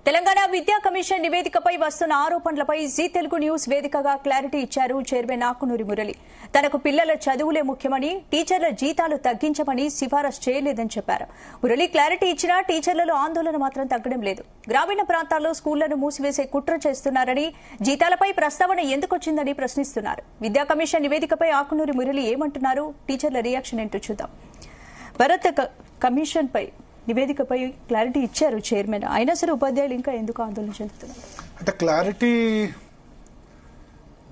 తెలంగాణ విద్యా కమిషన్ నివేదికపై వస్తున్న ఆరోపణలపై జీ తెలుగు న్యూస్ వేదికగా క్లారిటీ ఇచ్చారు చైర్మన్ ఆకునూరి మురళి. తనకు పిల్లల చదువులే ముఖ్యమని, టీచర్ల జీతాలు తగ్గించమని సిఫారసు చేయలేదని చెప్పారు. మురళి క్లారిటీ ఇచ్చినా టీచర్లలో ఆందోళన మాత్రం తగ్గడం లేదు. గ్రామీణ ప్రాంతాల్లో స్కూళ్లను మూసివేసే కుట్ర చేస్తున్నారని, జీతాలపై ప్రస్తావన ఎందుకొచ్చిందని ప్రశ్నిస్తున్నారు. విద్యా కమిషన్ నివేదికపై ఆకునూరి మురళి ఏమంటున్నారు, టీచర్ల రియాక్షన్ ఏంటో చూద్దాం. భరత్ కమిషన్ పై నివేదికపై క్లారిటీ ఇచ్చారు చైర్మన్. అయినా సరే ఉపాధ్యాయులు ఇంకా ఎందుకు ఆందోళన చెందుతున్నారు? అంటే క్లారిటీ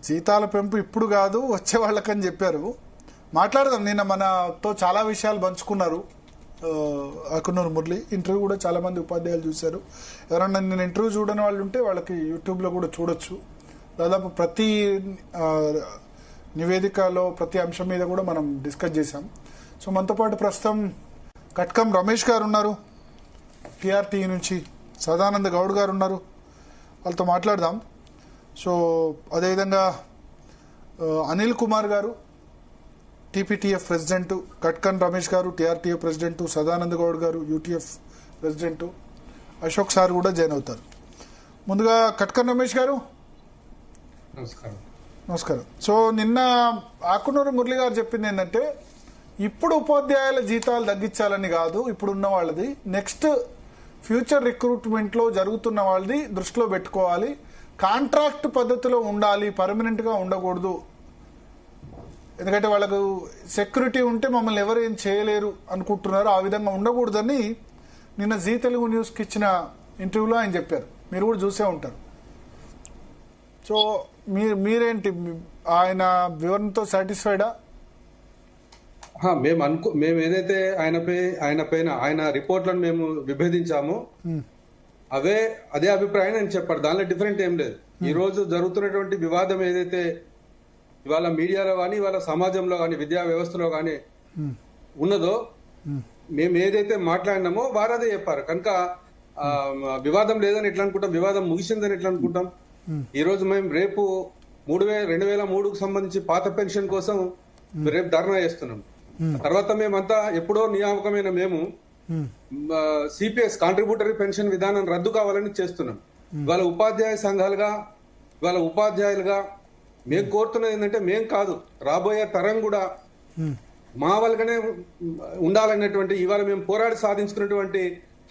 జీతాల పెంపు ఇప్పుడు కాదు, వచ్చే వాళ్ళకని చెప్పారు. మాట్లాడదాం. నిన్న మనతో చాలా విషయాలు పంచుకున్నారు ఆకునూరు మురళి. ఇంటర్వ్యూ కూడా చాలా మంది ఉపాధ్యాయులు చూశారు. ఎవరన్నా నేను ఇంటర్వ్యూ చూడని వాళ్ళు ఉంటే వాళ్ళకి యూట్యూబ్లో కూడా చూడొచ్చు. దాదాపు ప్రతి నివేదికలో ప్రతి అంశం మీద కూడా మనం డిస్కస్ చేశాం. సో మనతో పాటు ప్రస్తుతం కట్కం రమేష్ గారు ఉన్నారు, టీఆర్టీ నుంచి సదానంద గౌడ్ గారు ఉన్నారు, వాళ్ళతో మాట్లాడదాం. సో అదేవిధంగా అనిల్ కుమార్ గారు టీపీటీఎఫ్ ప్రెసిడెంట్, కట్కన్ రమేష్ గారు టీఆర్టీఎఫ్ ప్రెసిడెంట్, సదానంద గౌడ్ గారు యూటీఎఫ్ ప్రెసిడెంట్, అశోక్ సార్ కూడా జాయిన్ అవుతారు. ముందుగా కట్కన్ రమేష్ గారు నమస్కారం. సో నిన్న ఆకునూరు మురళి గారు చెప్పింది ఏంటంటే, ఇప్పుడు ఉపాధ్యాయుల జీతాలు తగ్గించాలని కాదు, ఇప్పుడున్న వాళ్ళది, నెక్స్ట్ ఫ్యూచర్ రిక్రూట్మెంట్ లో జరుగుతున్న వాళ్ళది దృష్టిలో పెట్టుకోవాలి, కాంట్రాక్ట్ పద్ధతిలో ఉండాలి, పర్మనెంట్ గా ఉండకూడదు. ఎందుకంటే వాళ్ళకు సెక్యూరిటీ ఉంటే మమ్మల్ని ఎవరు ఏం చేయలేరు అనుకుంటున్నారు, ఆ విధంగా ఉండకూడదని నిన్న జీ తెలుగు న్యూస్ కి ఇచ్చిన ఇంటర్వ్యూలో ఆయన చెప్పారు. మీరు కూడా చూసే ఉంటారు. సో మీరేంటి, ఆయన వివరణతో సాటిస్ఫైడా? మేము ఏదైతే ఆయన రిపోర్ట్లను మేము విభేదించామో అదే అభిప్రాయం నేను చెప్పారు. దానిలో డిఫరెంట్ ఏం లేదు. ఈ రోజు జరుగుతున్నటువంటి వివాదం ఏదైతే ఇవాళ మీడియాలో కానీ, ఇవాళ సమాజంలో కానీ, విద్యా వ్యవస్థలో కానీ ఉన్నదో, మేము ఏదైతే మాట్లాడినామో వారు అదే చెప్పారు. కనుక వివాదం లేదని ఎట్లా అనుకుంటాం, వివాదం ముగిసిందని ఎట్లా అనుకుంటాం? ఈ రోజు మేము రేపు 2003కు సంబంధించి పాత పెన్షన్ కోసం రేపు ధర్నా చేస్తున్నాం. తర్వాత మేమంతా ఎప్పుడో నియామకమైన మేము సిపిఎస్ కాంట్రిబ్యూటరీ పెన్షన్ విధానం రద్దు కావాలని చేస్తున్నాం. ఇవాళ ఉపాధ్యాయ సంఘాలుగా, ఇవాళ ఉపాధ్యాయులుగా మేము కోరుతున్నది ఏంటంటే, మేం కాదు, రాబోయే తరం కూడా మా వాళ్ళగానే ఉండాలనేటువంటి, ఇవాళ మేము పోరాడి సాధించుకున్నటువంటి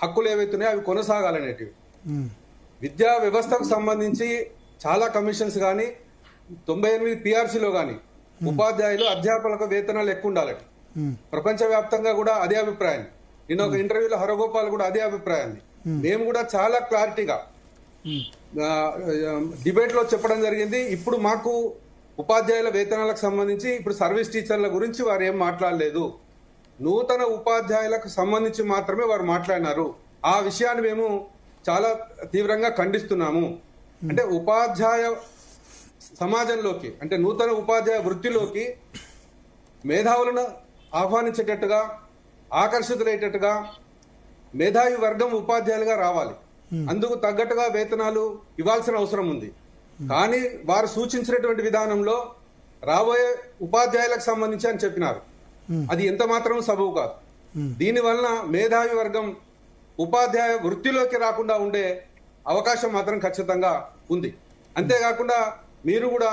హక్కులు ఏవైతున్నాయో అవి కొనసాగాలనేటివి. విద్యా వ్యవస్థకు సంబంధించి చాలా కమిషన్స్ కానీ, 98 పిఆర్సీలో కానీ ఉపాధ్యాయులు అధ్యాపకులకు వేతనాలు ఎక్కువ ఉండాలని ప్రపంచవ్యాప్తంగా కూడా అదే అభిప్రాయం. నిన్న ఒక ఇంటర్వ్యూలో హరగోపాల్ కూడా అదే అభిప్రాయాన్ని మేము కూడా చాలా క్లారిటీగా డిబేట్ లో చెప్పడం జరిగింది. ఇప్పుడు మాకు ఉపాధ్యాయుల వేతనాలకు సంబంధించి ఇప్పుడు సర్వీస్ టీచర్ల గురించి వారు ఏం మాట్లాడలేదు, నూతన ఉపాధ్యాయులకు సంబంధించి మాత్రమే వారు మాట్లాడినారు. ఆ విషయాన్ని మేము చాలా తీవ్రంగా ఖండిస్తున్నాము. అంటే ఉపాధ్యాయ సమాజంలోకి, అంటే నూతన ఉపాధ్యాయ వృత్తిలోకి మేధావులను ఆహ్వానించేటట్టుగా, ఆకర్షితులయ్యేటట్టుగా మేధావి వర్గం ఉపాధ్యాయులుగా రావాలి. అందుకు తగ్గట్టుగా వేతనాలు ఇవ్వాల్సిన అవసరం ఉంది. కానీ వారు సూచించినటువంటి విధానంలో రాబోయే ఉపాధ్యాయులకు సంబంధించి అని చెప్పినారు. అది ఎంత మాత్రం సబబు కాదు. దీనివలన మేధావి వర్గం ఉపాధ్యాయ వృత్తిలోకి రాకుండా ఉండే అవకాశం మాత్రం ఖచ్చితంగా ఉంది. అంతేకాకుండా మీరు కూడా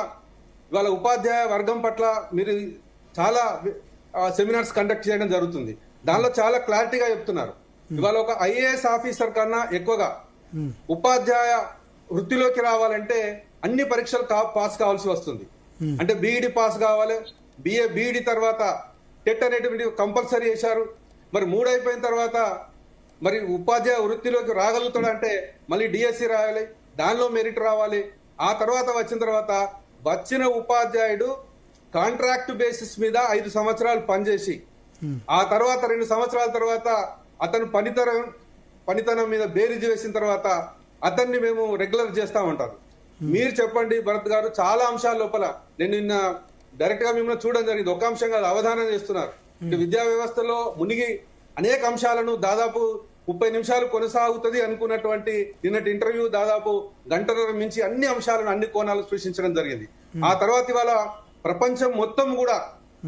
ఇవాళ ఉపాధ్యాయ వర్గం పట్ల మీరు చాలా సెమినార్స్ కండక్ట్ చేయడం జరుగుతుంది. దానిలో చాలా క్లారిటీగా చెప్తున్నారు. ఇవాళ ఒక ఐఏఎస్ ఆఫీసర్ కన్నా ఎక్కువగా ఉపాధ్యాయ వృత్తిలోకి రావాలంటే అన్ని పరీక్షలు పాస్ కావాల్సి వస్తుంది. అంటే బీఈడి పాస్ కావాలి, బీఈడి తర్వాత టెట్ అనేటువంటి కంపల్సరీ చేశారు. మరి 3 అయిపోయిన తర్వాత మరి ఉపాధ్యాయ వృత్తిలోకి రాగలుగుతాడంటే మళ్ళీ డిఎస్సి రాయాలి, దానిలో మెరిట్ రావాలి. ఆ తర్వాత వచ్చిన ఉపాధ్యాయుడు కాంట్రాక్ట్ బేసిస్ మీద 5 సంవత్సరాలు పనిచేసి ఆ తర్వాత 2 సంవత్సరాల తర్వాత అతను పనితనం మీద బేరీజు వేసిన తర్వాత అతన్ని మేము రెగ్యులర్ చేస్తామంటారు. మీరు చెప్పండి భరత్ గారు, చాలా అంశాల లోపల నేను నిన్న డైరెక్ట్ గా మిమ్మల్ని చూడడం జరిగింది. ఒక అంశం కాదు, అవధానం చేస్తున్నారు. విద్యా వ్యవస్థలో మునిగి అనేక అంశాలను దాదాపు 30 నిమిషాలు కొనసాగుతుంది అనుకున్నటువంటి నిన్నటి ఇంటర్వ్యూ దాదాపు గంటన్నర మించి అన్ని అంశాలను, అన్ని కోణాలు సృష్టించడం జరిగింది. ఆ తర్వాత ఇవాళ ప్రపంచం మొత్తం కూడా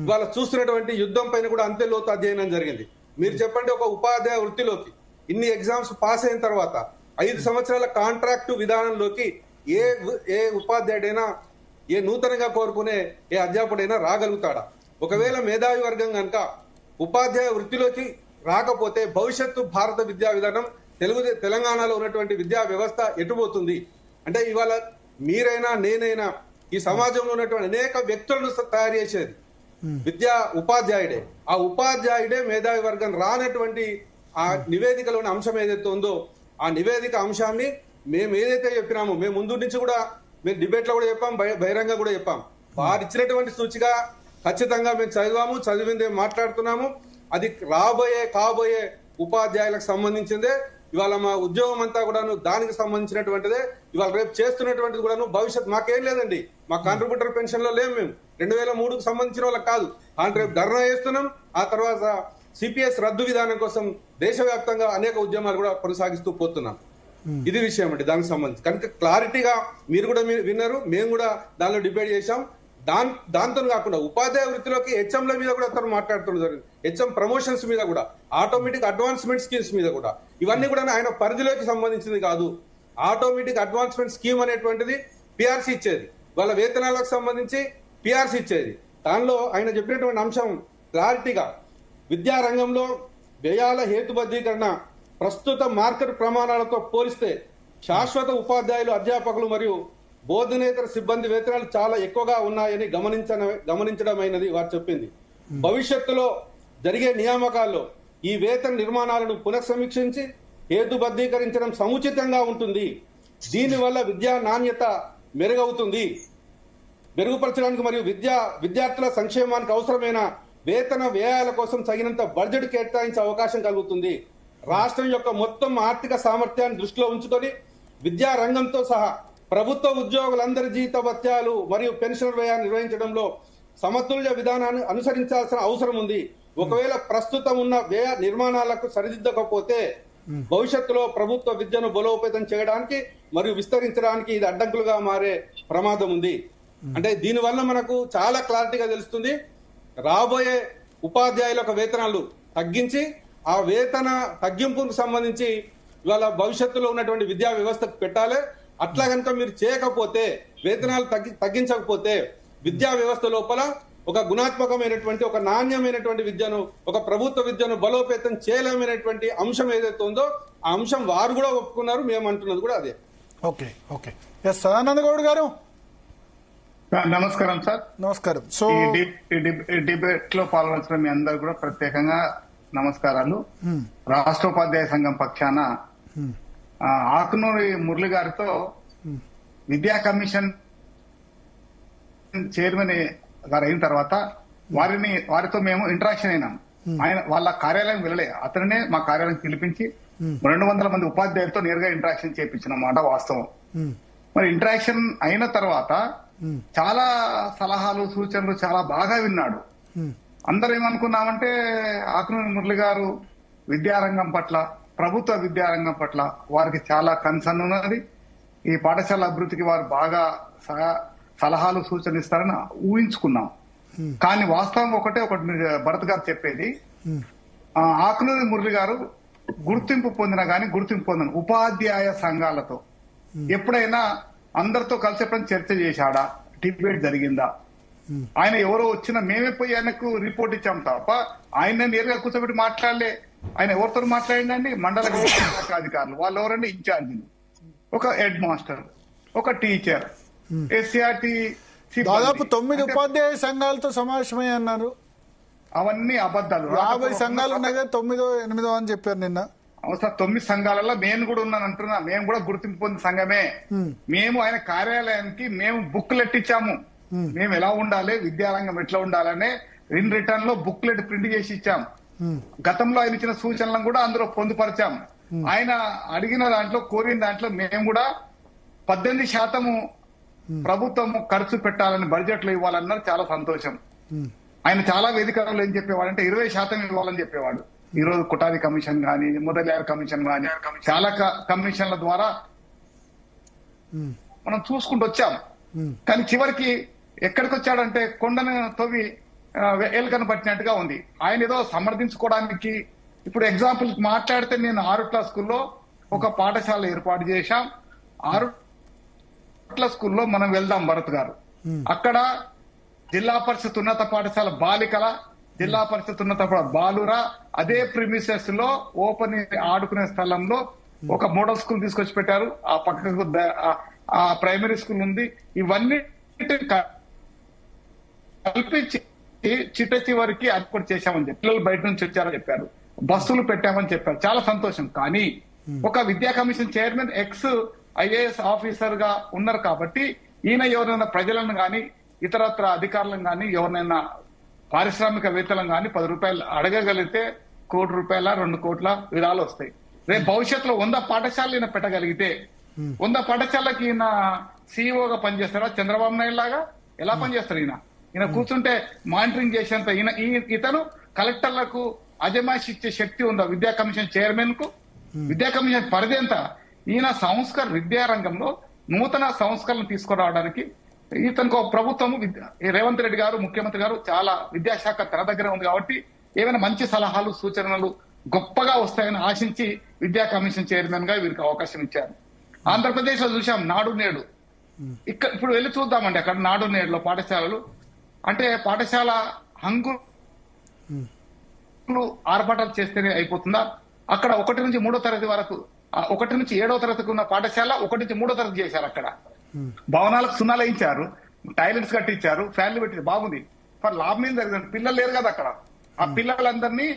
ఇవాళ చూస్తున్నటువంటి యుద్ధం పైన కూడా అంతే లోతు అధ్యయనం జరిగింది. మీరు చెప్పండి, ఒక ఉపాధ్యాయ వృత్తిలోకి ఇన్ని ఎగ్జామ్స్ పాస్ అయిన తర్వాత 5 సంవత్సరాల కాంట్రాక్టు విధానంలోకి ఏ ఉపాధ్యాయుడైనా, ఏ నూతనంగా కోరుకునే ఏ అధ్యాపకుడైనా రాగలుగుతాడా? ఒకవేళ మేధావి వర్గం కనుక ఉపాధ్యాయ వృత్తిలోకి రాకపోతే భవిష్యత్తు భారత విద్యా విధానం, తెలంగాణలో ఉన్నటువంటి విద్యా వ్యవస్థ ఎటుపోతుంది? అంటే ఇవాళ మీరైనా నేనైనా ఈ సమాజంలో ఉన్నటువంటి అనేక వ్యక్తులను తయారు చేసేది ఉపాధ్యాయుడే. ఆ ఉపాధ్యాయుడే మేధావి వర్గం రానటువంటి ఆ నివేదికలోని అంశం ఏదైతే ఉందో ఆ నివేదిక అంశాన్ని మేము ఏదైతే చెప్పినామో, మేము ముందు నుంచి కూడా మేము డిబేట్ లో కూడా చెప్పాం, బహిరంగ కూడా చెప్పాం. వారు ఇచ్చినటువంటి సూచిగా ఖచ్చితంగా మేము చదివిందే మాట్లాడుతున్నాము. అది కాబోయే ఉపాధ్యాయులకు సంబంధించిందే. ఇవాళ మా ఉద్యోగం అంతా కూడాను దానికి సంబంధించినటువంటిదే. ఇవాళ రేపు చేస్తున్నటువంటిది కూడాను భవిష్యత్ మాకేం లేదండి. మా కాంట్రిబ్యూటర్ పెన్షన్ లో లేము. మేము 2003కు సంబంధించిన వాళ్ళకి కాదు. రేపు ధర్నా చేస్తున్నాం. ఆ తర్వాత సిపిఎస్ రద్దు విధానం కోసం దేశవ్యాప్తంగా అనేక ఉద్యమాలు కూడా కొనసాగిస్తూ పోతున్నాం. ఇది విషయం అండి దానికి సంబంధించి. కనుక క్లారిటీగా మీరు కూడా విన్నారు, మేము కూడా దానిలో డిబేట్ చేశాం. దాంతో కాకుండా ఉపాధ్యాయ వృత్తిలోకి హెచ్ఎంల మీద కూడా అతను మాట్లాడుతున్న జరిగింది. హెచ్ఎం ప్రమోషన్స్ మీద కూడా, ఆటోమేటిక్ అడ్వాన్స్మెంట్ స్కీమ్స్ మీద కూడా. ఇవన్నీ కూడా ఆయన పరిధిలోకి సంబంధించింది కాదు. ఆటోమేటిక్ అడ్వాన్స్మెంట్ స్కీమ్ అనేటువంటిది పిఆర్సీ ఇచ్చేది, వాళ్ళ వేతనాలకు సంబంధించి పిఆర్సీ ఇచ్చేది. దానిలో ఆయన చెప్పినటువంటి అంశం క్లారిటీగా విద్యారంగంలో వ్యయాల హేతుబద్ధీకరణ ప్రస్తుత మార్కెట్ ప్రమాణాలతో పోలిస్తే శాశ్వత ఉపాధ్యాయులు, అధ్యాపకులు మరియు బోధనేతర సిబ్బంది వేతనాలు చాలా ఎక్కువగా ఉన్నాయని గమనించడమైనది వారు చెప్పింది. భవిష్యత్తులో జరిగే నియామకాల్లో ఈ వేతన నిర్మాణాలను పునఃసమీక్షించి హేతుబద్ధీకరించడం సముచితంగా ఉంటుంది. దీనివల్ల విద్యా నాణ్యత మెరుగుపరచడానికి మరియు విద్యార్థుల సంక్షేమానికి అవసరమైన వేతన వ్యయాల కోసం తగినంత బడ్జెట్ కేటాయించే అవకాశం కలుగుతుంది. రాష్ట్రం యొక్క మొత్తం ఆర్థిక సామర్థ్యాన్ని దృష్టిలో ఉంచుకొని విద్యా రంగంతో సహా ప్రభుత్వ ఉద్యోగులందరి జీత భత్యాలు మరియు పెన్షన్ వ్యయాన్ని నిర్వహించడంలో సమతుల్య విధానాన్ని అనుసరించాల్సిన అవసరం ఉంది. ఒకవేళ ప్రస్తుతం ఉన్న వ్యయ నిర్మాణాలకు సరిదిద్దకపోతే భవిష్యత్తులో ప్రభుత్వ విద్యను బలోపేతం చేయడానికి మరియు విస్తరించడానికి ఇది అడ్డంకులుగా మారే ప్రమాదం ఉంది. అంటే దీనివల్ల మనకు చాలా క్లారిటీగా తెలుస్తుంది. రాబోయే ఉపాధ్యాయుల వేతనాలు తగ్గించి ఆ వేతన తగ్గింపుకు సంబంధించి ఇవాళ భవిష్యత్తులో ఉన్నటువంటి విద్యా వ్యవస్థకు పెట్టాలి. అట్లా కనుక మీరు చేయకపోతే, వేతనాలు తగ్గించకపోతే విద్యా వ్యవస్థ లోపల ఒక గుణాత్మకమైనటువంటి, ఒక నాణ్యమైనటువంటి విద్యను, ఒక ప్రభుత్వ విద్యను బలోపేతం చేయలేమైనటువంటి అంశం ఏదైతే ఉందో ఆ అంశం వారు కూడా ఒప్పుకున్నారు. మేము అంటున్నది కూడా అదే. ఓకే. ఎస్ సదానంద గౌడ్ గారు, నమస్కారం సార్. నమస్కారం. సో ఈ డిబేట్ లో పాల్గొన్న మీ అందరు కూడా ప్రత్యేకంగా నమస్కారాలు. రాష్ట్రోపాధ్యాయ సంఘం పక్షాన ఆకునూరి మురళి గారితో విద్యా కమిషన్ చైర్మన్ గారు అయిన తర్వాత వారితో మేము ఇంటరాక్షన్ అయినాం. వాళ్ళ కార్యాలయం వెళ్ళలే, అతనే మా కార్యాలయం పిలిపించి 200 మంది ఉపాధ్యాయులతో నేరుగా ఇంటరాక్షన్ చేయించినమాట వాస్తవం. మరి ఇంటరాక్షన్ అయిన తర్వాత చాలా సలహాలు, సూచనలు చాలా బాగా విన్నాడు. అందరూ ఏమనుకున్నామంటే ఆకునూరి మురళి గారు విద్యారంగం పట్ల, ప్రభుత్వ విద్యారంగం పట్ల వారికి చాలా కన్సర్న్ ఉన్నది. ఈ పాఠశాల అభివృద్ధికి వారు బాగా సలహాలు, సూచనలు ఇస్తారని ఊహించుకున్నాం. కానీ వాస్తవం ఒకటి భరత్ గారు చెప్పేది, ఆకునూరి మురళి గారు గుర్తింపు పొందిన గాని గుర్తింపు పొందిన ఉపాధ్యాయ సంఘాలతో ఎప్పుడైనా అందరితో కలిసి ఎప్పుడైనా చర్చ చేశాడా? డిబేట్ జరిగిందా? ఆయన ఎవరో వచ్చినా మేమే పోయి ఆయనకు రిపోర్ట్ ఇచ్చాం తప్ప ఆయన నేరుగా కూర్చోబెట్టి మాట్లాడలే. ఆయన ఎవరితో మాట్లాడిందండి? మండల విద్యాశాఖ అధికారులు, వాళ్ళు ఎవరండి? ఇన్ఛార్జీలు, ఒక హెడ్ మాస్టర్, ఒక టీచర్, ఎస్సీఆర్టీ దాదాపు 9 ఉపాధ్యాయ సంఘాలతో సమావేశమై అన్నారు. అవన్నీ అబద్దాలు. 50 సంఘాలు ఉన్నాయి కదా, 9ో 8ో అని చెప్పారు నిన్న. అవసరం 9 సంఘాలలో నేను కూడా ఉన్నాను అంటున్నా. మేము కూడా గుర్తింపు పొందిన సంఘమే. మేము ఆయన కార్యాలయానికి మేము బుక్లెట్ ఇచ్చాము. మేము ఎలా ఉండాలి, విద్యారంగం ఎట్లా ఉండాలనే ఇన్ రిటర్న్ లో బుక్లెట్ ప్రింట్ చేసి ఇచ్చాం. గతంలో ఆయన ఇచ్చిన సూచనలను కూడా అందులో పొందుపరిచాం. ఆయన అడిగిన దాంట్లో, కోరిన దాంట్లో మేము కూడా 18% ప్రభుత్వం ఖర్చు పెట్టాలని బడ్జెట్ లో ఇవ్వాలన్నారు. చాలా సంతోషం. ఆయన చాలా వేదికల్లో ఏం చెప్పేవాడు అంటే 20% ఇవ్వాలని చెప్పేవాడు. ఈ రోజు కుటారి కమిషన్ గాని, మురళీయార్ కమిషన్ గాని, చాలా కమిషన్ల ద్వారా మనం చూసుకుంటూ వచ్చాం. కానీ చివరికి ఎక్కడికి వచ్చాడంటే కొండను తవ్వి ఎలుకను పట్టినట్టుగా ఉంది. ఆయన ఏదో సమర్థించుకోవడానికి, ఇప్పుడు ఎగ్జాంపుల్ మాట్లాడితే నేను 6వ క్లాస్ స్కూల్లో ఒక పాఠశాల ఏర్పాటు చేశాం. ఆరుట్ల స్కూల్లో మనం వెళ్దాం భరత్ గారు. అక్కడ జిల్లా పరిషత్ ఉన్నత పాఠశాల బాలికల, జిల్లా పరిషత్ ఉన్నత బాలుర, అదే ప్రిమిసెస్ లో ఓపెన్ ఆడుకునే స్థలంలో ఒక మోడల్ స్కూల్ తీసుకొచ్చి పెట్టారు. ఆ పక్కకు ఆ ప్రైమరీ స్కూల్ ఉంది. ఇవన్నీ కల్పించి చిట్ట చివరికి అది కూడా చేశామని చెప్పి పిల్లలు బయట నుంచి వచ్చారని చెప్పారు. బస్సులు పెట్టామని చెప్పారు. చాలా సంతోషం. కానీ ఒక విద్యా commission chairman X IAS officer గా ఉన్నారు కాబట్టి ఈయన ఎవరైనా ప్రజలను గాని ఇతరత్ర అధికారులను గాని ఎవరినైనా పారిశ్రామికవేత్తలను గాని 10 రూపాయలు అడగగలిగితే ₹1 కోటి 2 కోట్ల విరాళాలు వస్తాయి. రేపు భవిష్యత్తులో 100 పాఠశాలలు ఈయన పెట్టగలిగితే 100 పాఠశాలకి ఈయన సీఈఓగా పనిచేస్తారా? చంద్రబాబు నాయుడు లాగా ఎలా పనిచేస్తారు? ఈయన కూర్చుంటే మానిటరింగ్ చేసేంత ఇతను కలెక్టర్లకు అజమాయిషి ఇచ్చే శక్తి ఉందా విద్యా కమిషన్ చైర్మన్ కు? విద్యా కమిషన్ పరిధి ఎంత? ఈయన విద్యారంగంలో నూతన సంస్కరణలు తీసుకురావడానికి ఇతనికి ప్రభుత్వం రేవంత్ రెడ్డి గారు ముఖ్యమంత్రి గారు చాలా విద్యాశాఖ తన దగ్గర ఉంది కాబట్టి ఏమైనా మంచి సలహాలు సూచనలు గొప్పగా వస్తాయని ఆశించి విద్యా కమిషన్ చైర్మన్ గా వీరికి అవకాశం ఇచ్చారు. ఆంధ్రప్రదేశ్ లో చూసాం నాడు నేడు. ఇక్కడ ఇప్పుడు వెళ్ళి చూద్దామండి. అక్కడ నాడు నేడులో పాఠశాలలు అంటే పాఠశాల హంగులు ఆర్భాటాలు చేస్తేనే అయిపోతుందా? అక్కడ 1 నుంచి 3వ తరగతి వరకు 1 నుంచి 7వ తరగతికి ఉన్న పాఠశాల 1 నుంచి 3వ తరగతి చేశారు. అక్కడ భవనాలకు సున్నాలు వేయించారు, టాయిలెట్స్ కట్టించారు, ఫ్యాన్లు పెట్టింది, బాగుంది. ఫర్ లాభం ఏం జరిగింది? పిల్లలు లేరు కదా అక్కడ. ఆ పిల్లలందరినీ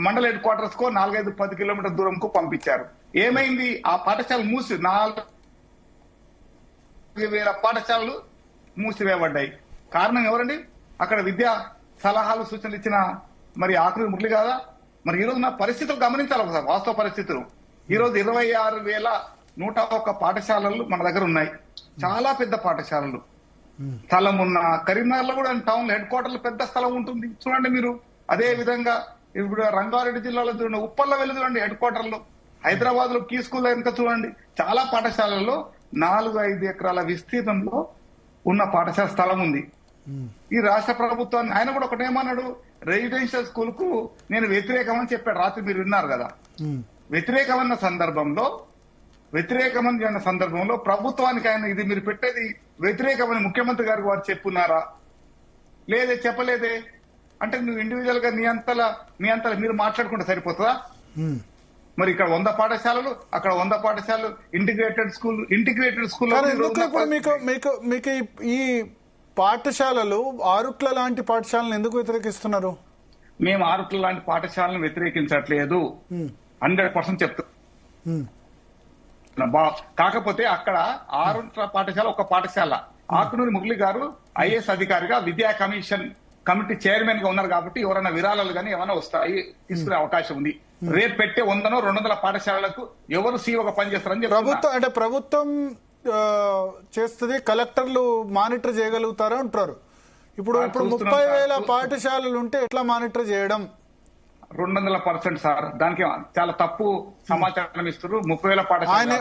మండల హెడ్ క్వార్టర్స్ కో 4-5-10 కిలోమీటర్ దూరంకు పంపించారు. ఏమైంది? ఆ పాఠశాల 4,000 పాఠశాలలు మూసివేయబడ్డాయి. కారణం ఎవరండి? అక్కడ విద్యా సలహాలు సూచనలు ఇచ్చిన మరి ఆకునూరి మురళి కాదా? మరి ఈ రోజు నా పరిస్థితులు గమనించాలి ఒకసారి, వాస్తవ పరిస్థితులు. ఈ రోజు 26,101 పాఠశాలలు మన దగ్గర ఉన్నాయి. చాలా పెద్ద పాఠశాలలు. స్థలం ఉన్న కరీంనగర్ లో కూడా టౌన్ హెడ్ క్వార్టర్లో పెద్ద స్థలం ఉంటుంది చూడండి మీరు. అదే విధంగా ఇప్పుడు రంగారెడ్డి జిల్లాలో చూడండి, ఉప్పల్లో వెళ్ళి చూడండి హెడ్ క్వార్టర్ లో. హైదరాబాద్ లో కీ స్కూల్ ఇంకా చూడండి. చాలా పాఠశాలల్లో 4-5 ఎకరాల విస్తీర్ణంలో ఉన్న పాఠశాల స్థలం ఉంది. ఈ రాష్ట్ర ప్రభుత్వాన్ని ఆయన కూడా ఒకటేమన్నాడు, రెసిడెన్షియల్ స్కూల్ కు నేను వ్యతిరేకమని చెప్పాడు. రాత్రి మీరు విన్నారు కదా. వ్యతిరేకమైన సందర్భంలో ప్రభుత్వానికి ఆయన ఇది మీరు పెట్టేది వ్యతిరేకమని ముఖ్యమంత్రి గారికి వారు చెప్పున్నారా? లేదే, చెప్పలేదే. అంటే నువ్వు ఇండివిజువల్ గా నీ అంతలా మీరు మాట్లాడుకుంటే సరిపోతుందా? మరి ఇక్కడ 100 పాఠశాలలు, అక్కడ 100 పాఠశాలలు, ఇంటిగ్రేటెడ్ స్కూల్ మీకు ఈ పాఠశాలలు ఆరుట్ల లాంటి పాఠశాలను ఎందుకు వ్యతిరేకిస్తున్నారు? మేము ఆరుట్ల లాంటి పాఠశాలను వ్యతిరేకించట్లేదు, 100% చెప్తున్నా. కాకపోతే అక్కడ ఆరుట్ల పాఠశాల ఒక పాఠశాల. ఆకునూరి మురళి గారు IAS అధికారిగా విద్యా కమిటీ చైర్మన్ గా ఉన్నారు కాబట్టి ఎవరైనా విరాళాలు కానీ ఏమైనా వస్తాయి తీసుకునే అవకాశం ఉంది. రేపు పెట్టే 100-200 పాఠశాలలకు ఎవరు సీఓగా పనిచేస్తారని చెప్తున్నారు. ప్రభుత్వం చేస్తుంది, కలెక్టర్లు మానిటర్ చేయగలుగుతారా అంటారు. ఇప్పుడు 30,000 పాఠశాలలు ఉంటే ఎట్లా మానిటర్ చేయడం? 200% సార్. దానికి చాలా తప్పు సమాచారం ఇస్తారు. 30,000 పాఠశాల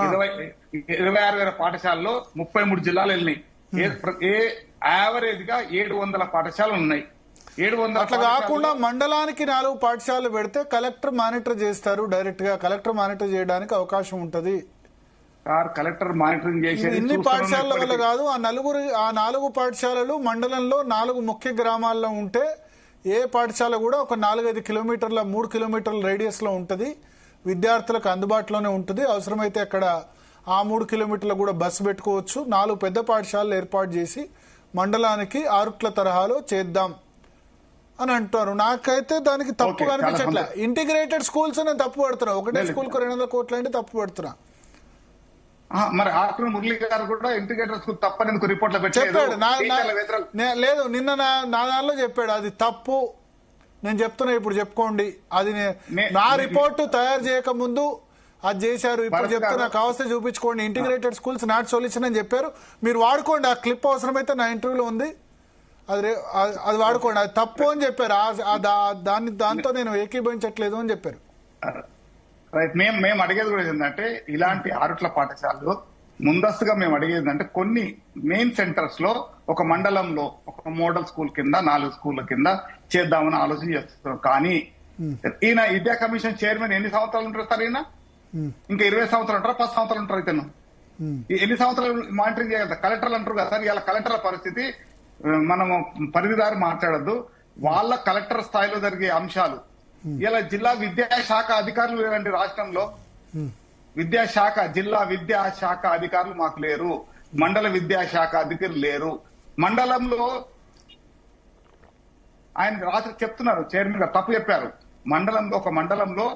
26,000 పాఠశాలలో 33 జిల్లాలు వెళ్ళినాయి. యావరేజ్ గా 700 పాఠశాలలు ఉన్నాయి. 700 అట్లా కాకుండా మండలానికి 4 పాఠశాలలు పెడితే కలెక్టర్ మానిటర్ చేస్తారు. డైరెక్ట్ గా కలెక్టర్ మానిటర్ చేయడానికి అవకాశం ఉంటది. కలెక్టర్ మానిటరింగ్ చేసేది ఇన్ని పాఠశాలల వల్ల కాదు. ఆ 4 పాఠశాలలు మండలంలో 4 ముఖ్య గ్రామాల్లో ఉంటే ఏ పాఠశాల కూడా ఒక 4-5 కిలోమీటర్ల 3 కిలోమీటర్ల రేడియస్ లో ఉంటది. విద్యార్థులకు అందుబాటులోనే ఉంటుంది. అవసరమైతే అక్కడ ఆ 3 కిలోమీటర్లు కూడా బస్సు పెట్టుకోవచ్చు. 4 పెద్ద పాఠశాలలు ఏర్పాటు చేసి మండలానికి ఆరుట్ల తరహాలో చేద్దాం అని అంటారు. నాకైతే దానికి తప్పు కనిపించట్లే. ఇంటిగ్రేటెడ్ స్కూల్స్ నేను తప్పు పడుతున్నా. ఒకటే స్కూల్ కు 200 కోట్లు అంటే తప్పు పడుతున్నా. మరి ఆకునూరి మురళి గారు కూడా ఇంటిగ్రేటెడ్ స్కూల్ తప్పని రిపోర్ట్ లో చెప్పాడు. లేదు, నిన్న నా దానిలో చెప్పాడు అది తప్పు. నేను చెప్తున్నా, ఇప్పుడు చెప్పుకోండి. అది నా రిపోర్టు తయారు చేయక ముందు అది చేశారు. ఇప్పుడు చెప్తున్నా, కావస్తే చూపించుకోండి. ఇంటిగ్రేటెడ్ స్కూల్స్ నాట్ సొల్యూషన్ అని చెప్పారు. మీరు వాడుకోండి. ఆ క్లిప్ అవసరమైతే నా ఇంటర్వ్యూలో ఉంది, అది వాడుకోండి. అది తప్పు అని చెప్పారు. దాంతో నేను ఏకీభవించట్లేదు అని చెప్పారు. రైట్. మేము అడిగేది కూడా ఏంటంటే ఇలాంటి ఆరుట్ల పాఠశాలలు ముందస్తుగా మేము అడిగేది అంటే కొన్ని మెయిన్ సెంటర్స్ లో ఒక మండలంలో ఒక మోడల్ స్కూల్ కింద 4 స్కూళ్ల కింద చేద్దామని ఆలోచన చేస్తున్నాం. కానీ ఈయన విద్యా కమిషన్ చైర్మన్ ఎన్ని సంవత్సరాలు ఉంటారు సార్? ఈయన ఇంకా 20 సంవత్సరాలు ఉంటారా 10 సంవత్సరాలు ఉంటారు ఇతను ఎన్ని సంవత్సరాలు మానిటరింగ్ చేయగలుగుతారు? కలెక్టర్లు అంటారు కదా సార్, ఇలా కలెక్టర్ల పరిస్థితి మనము పరిధిదారి మాట్లాడద్దు. వాళ్ళ కలెక్టర్ స్థాయిలో జరిగే అంశాలు ఇలా జిల్లా విద్యాశాఖ అధికారులు లేరండి రాష్ట్రంలో. జిల్లా విద్యాశాఖ అధికారులు మాకు లేరు, మండల విద్యాశాఖ అధికారులు లేరు. మండలంలో ఆయన రాత్రి చెప్తున్నారు, చైర్మన్ గారు తప్పు చెప్పారు. ఒక మండలంలో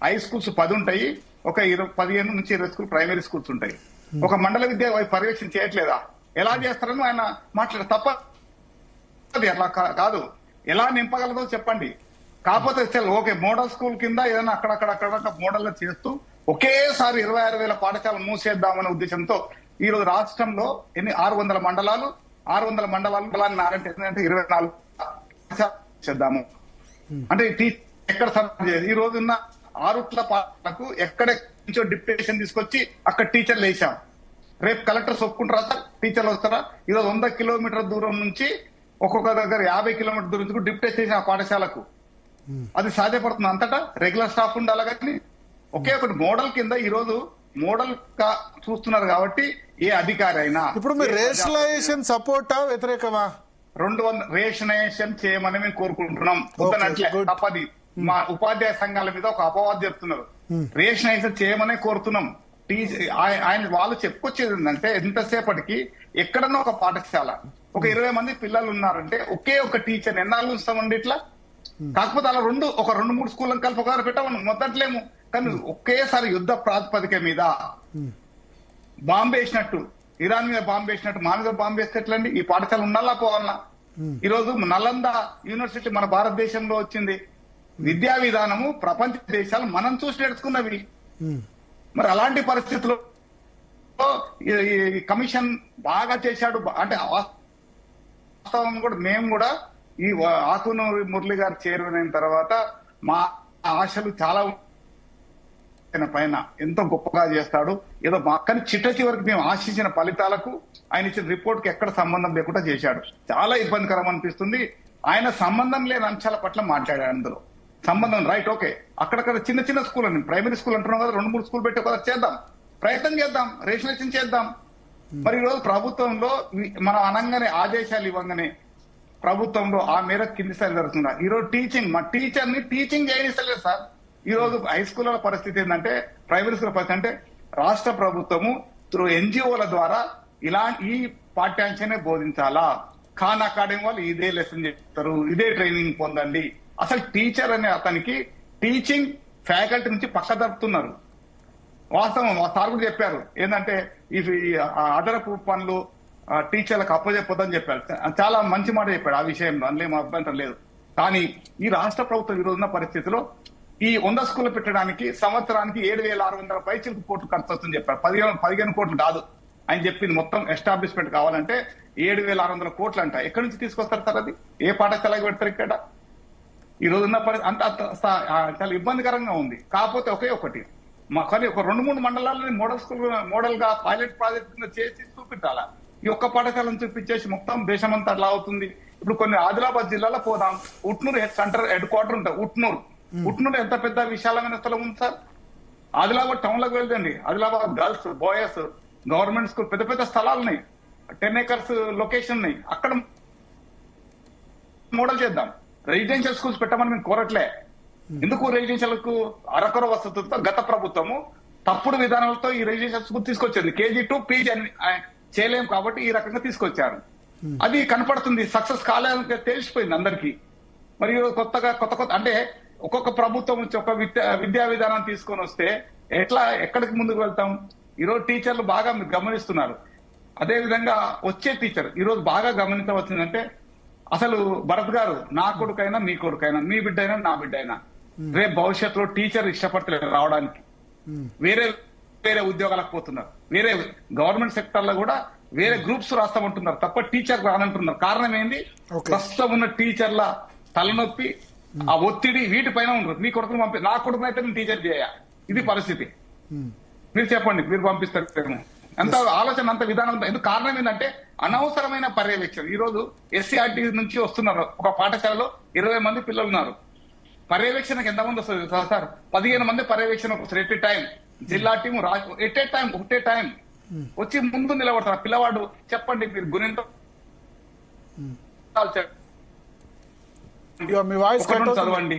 హై స్కూల్స్ 10 ఉంటాయి, ఒక 15 నుంచి 20 స్కూల్ ప్రైమరీ స్కూల్స్ ఉంటాయి. ఒక మండల విద్య పర్యవేక్షణ చేయట్లేదా? ఎలా చేస్తారని ఆయన మాట్లాడారు. తప్ప అట్లా కాదు, ఎలా నింపగలదో చెప్పండి. కాకపోతే ఓకే మోడల్ స్కూల్ కింద ఏదైనా అక్కడక్కడ మోడల్ చేస్తూ ఒకేసారి 26,000 పాఠశాలలు మూసేద్దామనే ఉద్దేశంతో ఈ రోజు రాష్ట్రంలో 600 మండలాలు 600 మండలాలు 24 చేద్దాము అంటే ఎక్కడ ఈ రోజున్న 6 పాఠశాలకు ఎక్కడెక్కడో డిప్యుటేషన్ తీసుకొచ్చి అక్కడ టీచర్లు వేసాం. రేపు కలెక్టర్స్ ఒప్పుకుంటారా సార్? టీచర్లు వస్తారా? ఈరోజు 100 కిలోమీటర్ల దూరం నుంచి ఒక్కొక్క దగ్గర 50 కిలోమీటర్ల దూరం నుంచి డిప్యుటేషన్ చేసిన ఆ పాఠశాలకు అది సాధ్యపడుతుంది. అంతటా రెగ్యులర్ స్టాఫ్ ఉండాలి. కానీ ఒకే ఒకటి మోడల్ కింద ఈ రోజు మోడల్ గా చూస్తున్నారు కాబట్టి ఏ అధికారి అయినా ఇప్పుడు మీరు రేషనలైజేషన్ సపోర్టా వ్యతిరేకమా? 200 రేషనలైజేషన్ చేయమని మేము కోరుకుంటున్నాం. తప్పది. మా ఉపాధ్యాయ సంఘాల మీద ఒక అపవాదం చెప్తున్నారు. రేషనలైజేషన్ చేయమనే కోరుతున్నాం. ఆయన వాళ్ళు చెప్పుకొచ్చేది ఏంటంటే ఎంతసేపటికి ఎక్కడన్నా ఒక పాఠశాల ఒక 20 మంది పిల్లలు ఉన్నారంటే ఒకే ఒక టీచర్ ఎన్నాళ్ళు ఉంచుతామండి ఇట్లా. కాకపోతే అలా 2-3 స్కూళ్ళని కలిపి ఒకసారి పెట్టామని మొదట్లేము. కానీ ఒకేసారి యుద్ధ ప్రాతిపదిక మీద బాంబు వేసినట్టు, ఇరాన్ మీద బాంబు వేసినట్టు మా మీద బాంబు వేస్తే ఎట్లండి? ఈ పాఠశాల ఉండాలా పోవాలన్నా? ఈ రోజు నలంద యూనివర్సిటీ మన భారతదేశంలో వచ్చింది. విద్యా విధానము ప్రపంచ దేశాలు మనం చూసి నేర్చుకున్నవి. మరి అలాంటి పరిస్థితుల్లో ఈ కమిషన్ బాగా చేశాడు. అంటే వాస్తవం కూడా మేము కూడా ఈ ఆకునూరి మురళి గారు చేరువైన తర్వాత మా ఆశలు చాలా పైన ఎంతో గొప్పగా చేస్తాడు ఏదో కానీ చివరికి మేము ఆశించిన ఫలితాలకు ఆయన ఇచ్చిన రిపోర్ట్ కి ఎక్కడ సంబంధం లేకుండా చేశాడు. చాలా ఇబ్బందికరం అనిపిస్తుంది. ఆయన సంబంధం లేని అంశాల పట్ల మాట్లాడాడు. అందులో సంబంధం రైట్ ఓకే, అక్కడక్కడ చిన్న స్కూల్ అని ప్రైమరీ స్కూల్ అంటున్నాం కదా, 2-3 స్కూల్ పెట్టి ఒకసారి చేద్దాం, ప్రయత్నం చేద్దాం, రేషనలైజేషన్ చేద్దాం. మరి ఈ రోజు ప్రభుత్వంలో మనం అనగానే ఆదేశాలు ఇవ్వగానే ప్రభుత్వంలో ఆ మేరకు కింది స్థాయి జరుగుతున్నారు. ఈ రోజు మా టీచర్ని టీచింగ్ చేయనిస్తలేదు సార్. ఈ రోజు హై స్కూళ్ళ పరిస్థితి ఏంటంటే, ప్రైమరీ స్కూల్ పరిస్థితి అంటే రాష్ట్ర ప్రభుత్వము త్రూ ఎన్జిఓల ద్వారా ఈ పాఠ్యాంశాన్ని బోధించాలా. ఖాన్ అకాడమీ వాళ్ళు ఇదే లెసన్ చెప్తారు, ఇదే ట్రైనింగ్ పొందండి. అసలు టీచర్ అనే అతనికి టీచింగ్ ఫ్యాకల్టీ నుంచి పక్క జరుపుతున్నారు. వాస్తవం సార్ కూడా చెప్పారు ఏంటంటే ఈ అదనపు పనులు టీచర్లకు అప్పచెప్పొద్దని చెప్పారు. చాలా మంచి మాట చెప్పాడు ఆ విషయంలో, అందులో మా అభ్యంతరం లేదు. కానీ ఈ రాష్ట్ర ప్రభుత్వం ఈ రోజున్న పరిస్థితిలో ఈ 100 స్కూళ్లు పెట్టడానికి సంవత్సరానికి 7,600 పైచిలకు కోట్లు ఖర్చు వస్తుందని చెప్పారు. 15 కోట్లు కాదు ఆయన చెప్పింది. మొత్తం ఎస్టాబ్లిష్మెంట్ కావాలంటే 7,600 కోట్లు అంట. ఎక్కడి నుంచి తీసుకొస్తారు సార్? అది ఏ పాఠశాలకు పెడతారు? ఇక్కడ ఈ రోజున్న అంత చాలా ఇబ్బందికరంగా ఉంది. కాకపోతే ఒకే ఒకటి కానీ ఒక 2-3 మండలాలని మోడల్ గా పైలట్ ప్రాజెక్ట్ కింద చేసి చూపించాలా. ఈ ఒక్క పాఠశాలను చూపించేసి మొత్తం దేశమంతా అట్లా అవుతుంది. ఇప్పుడు కొన్ని ఆదిలాబాద్ జిల్లాలో పోదాం, ఉట్నూరు సెంటర్ హెడ్ క్వార్టర్ ఉంటుంది. ఉట్నూరు ఎంత పెద్ద విశాలమైన స్థలం ఉంది సార్. ఆదిలాబాద్ టౌన్ లోకి వెళ్దండి, Adilabad girls boys government school పెద్ద పెద్ద స్థలాలు ఉన్నాయి, 10 acres లొకేషన్ ఉన్నాయి. అక్కడ మోడల్ చేద్దాం. రెసిడెన్షియల్ స్కూల్స్ పెట్టమని మేము కోరట్లే. ఎందుకు రెసిడెన్షియల్ కు అరకొర వసతులతో గత ప్రభుత్వము తప్పుడు విధానాలతో ఈ రెసిడెన్షియల్ స్కూల్ తీసుకొచ్చింది. KG to PG చేయలేము కాబట్టి ఈ రకంగా తీసుకొచ్చారు. అది కనపడుతుంది, సక్సెస్ కాలేదని తెలిసిపోయింది అందరికీ. మరి కొత్త అంటే ఒక్కొక్క ప్రభుత్వం నుంచి ఒక విద్యా విధానం తీసుకొని వస్తే ఎక్కడికి ముందుకు వెళ్తాం? ఈరోజు టీచర్లు బాగా గమనిస్తున్నారు. అదే విధంగా వచ్చే టీచర్ ఈరోజు బాగా గమనించవచ్చిందంటే, అసలు భరత్ గారు నా కొడుకైనా మీ కొడుకైనా, మీ బిడ్డ అయినా నా బిడ్డ అయినా రేపు భవిష్యత్తులో టీచర్ ఇష్టపడతలేదు రావడానికి, వేరే ఉద్యోగాలకు పోతున్నారు. వేరే గవర్నమెంట్ సెక్టర్ లో కూడా వేరే గ్రూప్స్ రాస్తామంటున్నారు తప్ప టీచర్ రానంటున్నారు. కారణం ఏంది? ప్రస్తుతం ఉన్న టీచర్ల తలనొప్పి, ఆ ఒత్తిడి వీటిపైన ఉండదు. మీ కొడుకును నా కొడుకును అయితే నేను టీచర్ చేయ, ఇది పరిస్థితి. మీరు చెప్పండి, మీరు పంపిస్తారు ఎంత ఆలోచన, అంత విధానం. ఎందుకు కారణం ఏంటంటే అనవసరమైన పర్యవేక్షణ. ఈ రోజు SCRT నుంచి వస్తున్నారు, ఒక పాఠశాలలో 20 మంది పిల్లలు ఉన్నారు. పర్యవేక్షణకు ఎంతమంది వస్తుంది సార్? 15 మంది పర్యవేక్షణ వస్తారు ఎట్ టైం. జిల్లా టీం ఎట్ ఏ టైం ఒకటే టైం వచ్చి ముందు నిలబడతారు. పిల్లవాడు చెప్పండి మీరు గుణింత మీ వాయిస్ కట్ అవుతుంది. చదవండి,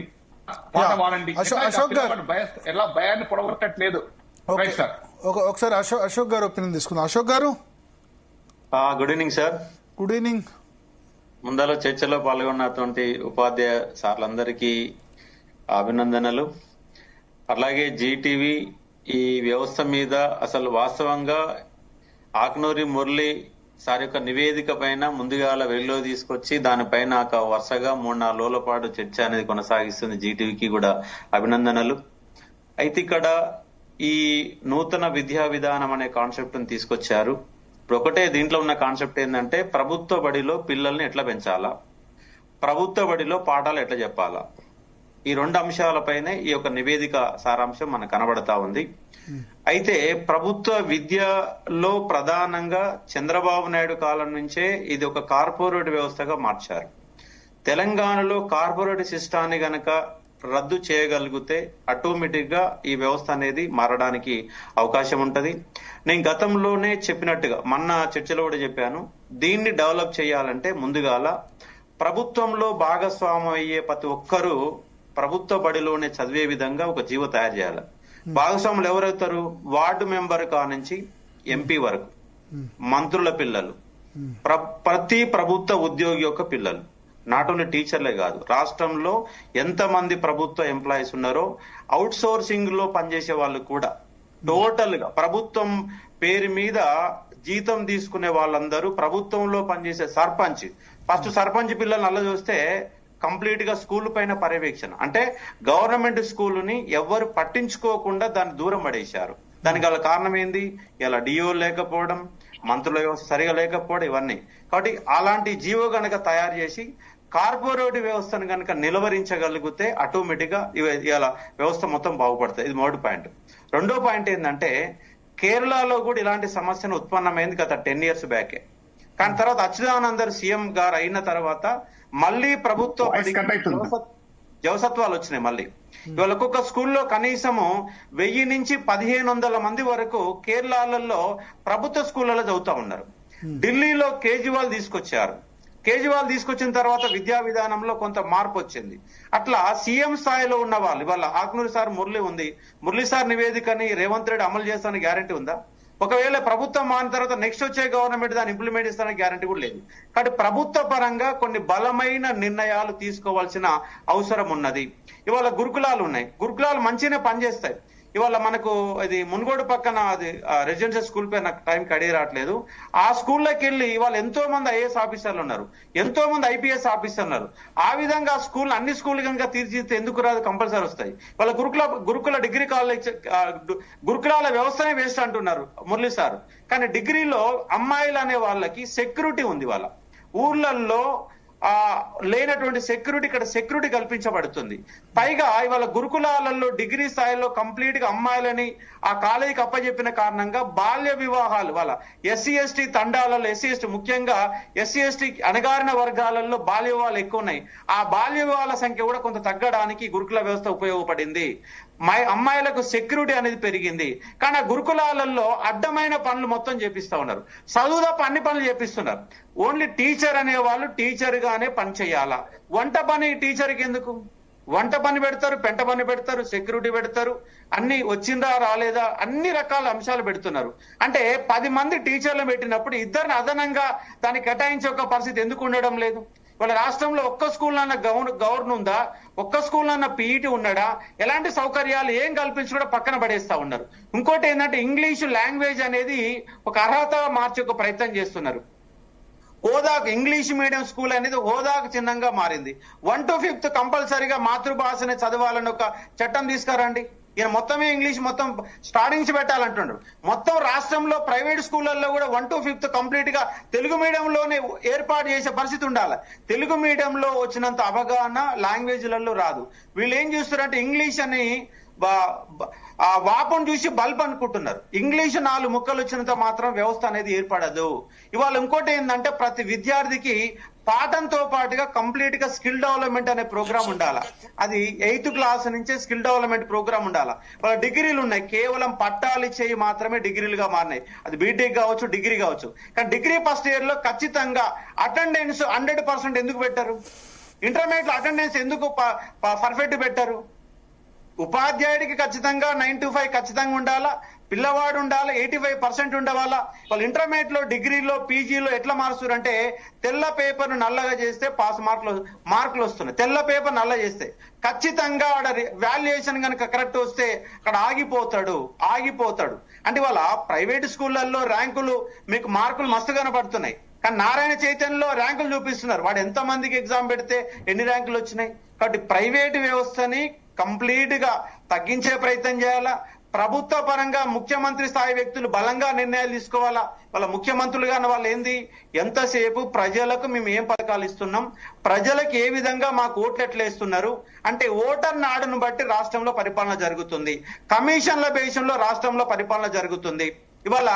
పాట పాడండి. అశోక్ గారు ఎలా భయాన్ని పొడగొట్టట్లేదు. ఓకే, ఒకసారి అశోక్ గారు ఒపీనియన్ తీసుకుందాం. Ashok garu good evening sir. Good evening. ముందర చర్చలో పాల్గొన్నటువంటి ఉపాధ్యాయ సార్లందరికీ అభినందనలు. అలాగే జీటీవీ ఈ వ్యవస్థ మీద అసలు వాస్తవంగా ఆకునూరి మురళి సార్ యొక్క నివేదిక పైన ముందుగాల వెల్లో తీసుకొచ్చి దానిపైన ఒక వరుసగా 3-4 రోజుల పాటు చర్చ అనేది కొనసాగిస్తుంది. జీటీవీకి కూడా అభినందనలు. అయితే ఇక్కడ ఈ నూతన విద్యా విధానం అనే కాన్సెప్ట్ ని తీసుకొచ్చారు. ఇప్పుడు ఒకటే దీంట్లో ఉన్న కాన్సెప్ట్ ఏంటంటే ప్రభుత్వ బడిలో పిల్లల్ని ఎట్లా పెంచాలా, ప్రభుత్వ బడిలో పాఠాలు ఎట్లా చెప్పాలా, ఈ 2 అంశాలపైనే ఈ యొక్క నివేదిక సారాంశం మనకు కనబడతా ఉంది. అయితే ప్రభుత్వ విద్యలో ప్రధానంగా చంద్రబాబు నాయుడు కాలం నుంచే ఇది ఒక కార్పొరేట్ వ్యవస్థగా మార్చారు. తెలంగాణలో కార్పొరేట్ సిస్టాన్ని గనక రద్దు చేయగలిగితే ఆటోమేటిక్ గా ఈ వ్యవస్థ అనేది మారడానికి అవకాశం ఉంటది. నేను గతంలోనే చెప్పినట్టుగా మొన్న చర్చలో కూడా చెప్పాను, దీన్ని డెవలప్ చేయాలంటే ముందుగాల ప్రభుత్వంలో భాగస్వామ్యం అయ్యే ప్రతి ఒక్కరూ ప్రభుత్వ బడిలోనే చదివే విధంగా ఒక జీవో తయారు చేయాలి. భాగస్వాములు ఎవరవుతారు? వార్డు మెంబర్ కానుంచి ఎంపీ వరకు, మంత్రుల పిల్లలు, ప్రతి ప్రభుత్వ ఉద్యోగి యొక్క పిల్లలు, నాట్ ఓన్లీ టీచర్లే కాదు, రాష్ట్రంలో ఎంతమంది ప్రభుత్వ ఎంప్లాయీస్ ఉన్నారో అవుట్ సోర్సింగ్ లో పనిచేసే వాళ్ళు కూడా టోటల్ గా ప్రభుత్వం పేరు మీద జీతం తీసుకునే వాళ్ళందరూ, ప్రభుత్వంలో పనిచేసే సర్పంచ్, ఫస్ట్ సర్పంచ్ పిల్లల్ని అల్ల చూస్తే కంప్లీట్ గా స్కూల్ పైన పర్యవేక్షణ, అంటే గవర్నమెంట్ స్కూల్ ని ఎవరు పట్టించుకోకుండా దాన్ని దూరం పడేశారు. దానికి గల కారణం ఏంది? ఇలా డిఓ లేకపోవడం, మంత్రుల వ్యవస్థ సరిగా లేకపోవడం, ఇవన్నీ. కాబట్టి అలాంటి జీవో గనక తయారు చేసి కార్పొరేట్ వ్యవస్థను గనక నిలవరించగలిగితే ఆటోమేటిక్ గా ఇలా వ్యవస్థ మొత్తం బాగుపడుతుంది. ఇది మొదటి పాయింట్. రెండో పాయింట్ ఏంటంటే కేరళలో కూడా ఇలాంటి సమస్యను ఉత్పన్నమైంది గత 10 years బ్యాకే. కానీ తర్వాత అచ్యుతానందర్ సీఎం గారు అయిన తర్వాత మళ్ళీ ప్రభుత్వ జవసత్వాలు వచ్చినాయి. మళ్ళీ ఇవాళ ఒక్కొక్క స్కూల్లో కనీసము 1000 నుంచి 1500 మంది వరకు కేరళలో ప్రభుత్వ స్కూళ్లలో చదువుతా ఉన్నారు. ఢిల్లీలో కేజ్రీవాల్ తీసుకొచ్చారు. కేజ్రీవాల్ తీసుకొచ్చిన తర్వాత విద్యా విధానంలో కొంత మార్పు వచ్చింది. అట్లా సీఎం స్థాయిలో ఉన్న వాళ్ళు, ఇవాళ ఆకునూరి సార్ మురళి ఉంది, మురళి సార్ నివేదికని రేవంత్ రెడ్డి అమలు చేస్తానని గ్యారంటీ ఉందా? ఒకవేళ ప్రభుత్వం మారిన తర్వాత నెక్స్ట్ వచ్చే గవర్నమెంట్ దాన్ని ఇంప్లిమెంట్ ఇస్తానని గ్యారంటీ కూడా లేదు. కాబట్టి ప్రభుత్వ పరంగా కొన్ని బలమైన నిర్ణయాలు తీసుకోవాల్సిన అవసరం ఉన్నది. ఇవాళ గురుకులాలు ఉన్నాయి, గురుకులాలు మంచిగానే పనిచేస్తాయి. ఇవాళ మనకు ఇది మున్గోడు పక్కన అది రెసిడెన్షియల్ స్కూల్ పై నాకు టైంకి అడిగి రావట్లేదు. ఆ స్కూల్లోకి వెళ్ళి ఇవాళ ఎంతో మంది ఐఏఎస్ ఆఫీసర్లు ఉన్నారు, ఎంతో మంది ఐపీఎస్ ఆఫీసర్లు ఉన్నారు. ఆ విధంగా స్కూల్ అన్ని స్కూల్ కనుక తీర్చిదిద్దితే ఎందుకు రాదు? కంపల్సరీ వస్తాయి. వాళ్ళ గురుకుల డిగ్రీ కాలేజ్ గురుకులాల వ్యవస్థనే వేస్ట్ అంటున్నారు మురళి సార్. కానీ డిగ్రీలో అమ్మాయిలు అనే వాళ్ళకి సెక్యూరిటీ ఉంది. వాళ్ళ ఊర్లలో లేనటువంటి సెక్యూరిటీ ఇక్కడ సెక్యూరిటీ కల్పించబడుతుంది. పైగా ఇవాళ గురుకులాలలో డిగ్రీ స్థాయిలో కంప్లీట్ గా అమ్మాయిలని ఆ కాలేజీకి అప్పచెప్పిన కారణంగా బాల్య వివాహాలు వాళ్ళ ఎస్సీ ఎస్టీ తండాలలో, ఎస్సీ ఎస్టీ ముఖ్యంగా ఎస్సీ ఎస్టీ అణగారిన వర్గాలలో బాల్య వివాహాలు ఎక్కువ ఉన్నాయి. ఆ బాల్య వివాహాల సంఖ్య కూడా కొంత తగ్గడానికి గురుకుల వ్యవస్థ ఉపయోగపడింది. అమ్మాయిలకు సెక్యూరిటీ అనేది పెరిగింది. కానీ ఆ గురుకులాలలో అడ్డమైన పనులు మొత్తం చేపిస్తా ఉన్నారు. చదువు తప్ప అన్ని పనులు చేపిస్తున్నారు. ఓన్లీ టీచర్ అనే వాళ్ళు టీచర్ గానే పని చేయాలా? వంట పని టీచర్కి ఎందుకు? వంట పని పెడతారు, పెంట పని పెడతారు, సెక్యూరిటీ పెడతారు, అన్ని వచ్చిందా రాలేదా అన్ని రకాల అంశాలు పెడుతున్నారు. అంటే 10 మంది టీచర్లు పెట్టినప్పుడు 2 అదనంగా దాన్ని కేటాయించే ఒక పరిస్థితి ఎందుకు ఉండడం లేదు? వాళ్ళ రాష్ట్రంలో ఒక్క స్కూల్ అన్న గవర్న్ ఉందా? ఒక్క స్కూల్ అన్న పీఈటీ ఉన్నాడా? ఎలాంటి సౌకర్యాలు ఏం కల్పించి కూడా పక్కన పడేస్తా ఉన్నారు. ఇంకోటి ఏంటంటే ఇంగ్లీషు లాంగ్వేజ్ అనేది ఒక అర్హత మార్చే ఒక ప్రయత్నం చేస్తున్నారు. హోదాకు ఇంగ్లీష్ మీడియం స్కూల్ అనేది హోదాకు చిహ్నంగా మారింది. 1 to 5th కంపల్సరీగా మాతృభాషనే చదవాలని ఒక చట్టం తీసుకురండి. ఈయన మొత్తమే ఇంగ్లీష్ మొత్తం స్టార్టింగ్ నుంచి పెట్టాలంటున్నాడు. మొత్తం రాష్ట్రంలో ప్రైవేట్ స్కూళ్లలో కూడా 1 to 5th కంప్లీట్ గా తెలుగు మీడియంలోనే ఏర్పాటు చేసే పరిస్థితి ఉండాలి. తెలుగు మీడియంలో వచ్చినంత అవగాహన లాంగ్వేజ్లలో రాదు. వీళ్ళు ఏం చేస్తారంటే ఇంగ్లీష్ అని వాపం చూసి బల్బ్ అనుకుంటున్నారు. ఇంగ్లీష్ 4 ముక్కలు వచ్చినంత మాత్రం వ్యవస్థ అనేది ఏర్పడదు. ఇవాళ ఇంకోటి ఏంటంటే ప్రతి విద్యార్థికి పాఠంతో పాటుగా కంప్లీట్ గా స్కిల్ డెవలప్మెంట్ అనే ప్రోగ్రామ్ ఉండాలా. అది 8th క్లాస్ నుంచే స్కిల్ డెవలప్మెంట్ ప్రోగ్రామ్ ఉండాలా. వాళ్ళ డిగ్రీలు ఉన్నాయి, కేవలం పట్టాలు ఇచ్చేవి మాత్రమే డిగ్రీలుగా మారినాయి. అది బీటెక్ కావచ్చు, డిగ్రీ కావచ్చు. కానీ డిగ్రీ ఫస్ట్ ఇయర్ లో ఖచ్చితంగా అటెండెన్స్ 100% ఎందుకు పెట్టారు? ఇంటర్మీడియట్ లో అటెండెన్స్ ఎందుకు పర్ఫెక్ట్ పెట్టారు? ఉపాధ్యాయుడికి ఖచ్చితంగా 9 to 5 ఖచ్చితంగా ఉండాలా, పిల్లవాడు ఉండాలి, 85% ఉండవాలా. వాళ్ళు ఇంటర్మీడియట్ లో, డిగ్రీలో, పీజీలో ఎట్లా మారుస్తారంటే తెల్ల పేపర్ ను నల్లగా చేస్తే పాస్ మార్కులు వస్తున్నాయి. తెల్ల పేపర్ నల్ల చేస్తే ఖచ్చితంగా వాల్యుయేషన్ కనుక కరెక్ట్ వస్తే అక్కడ ఆగిపోతాడు. అంటే వాళ్ళ ప్రైవేట్ స్కూళ్లలో ర్యాంకులు మీకు మార్కులు మస్తు కనబడుతున్నాయి. కానీ నారాయణ చైతన్యలో ర్యాంకులు చూపిస్తున్నారు. వాడు ఎంత మందికి ఎగ్జామ్ పెడితే ఎన్ని ర్యాంకులు వచ్చినాయి. కాబట్టి ప్రైవేటు వ్యవస్థని కంప్లీట్ గా తగ్గించే ప్రయత్నం చేయాలా. ప్రభుత్వ పరంగా ముఖ్యమంత్రి స్థాయి వ్యక్తులు బలంగా నిర్ణయాలు తీసుకోవాలా. వాళ్ళ ముఖ్యమంత్రులు కానీ వాళ్ళు ఎంతసేపు ప్రజలకు మేము ఏం పథకాలు ఇస్తున్నాం, ప్రజలకు ఏ విధంగా మాకు ఓట్లు ఎట్లా వేస్తున్నారు అంటే ఓటర్ నాడును బట్టి రాష్ట్రంలో పరిపాలన జరుగుతుంది. కమిషన్ల బేషంలో రాష్ట్రంలో పరిపాలన జరుగుతుంది. ఇవాళ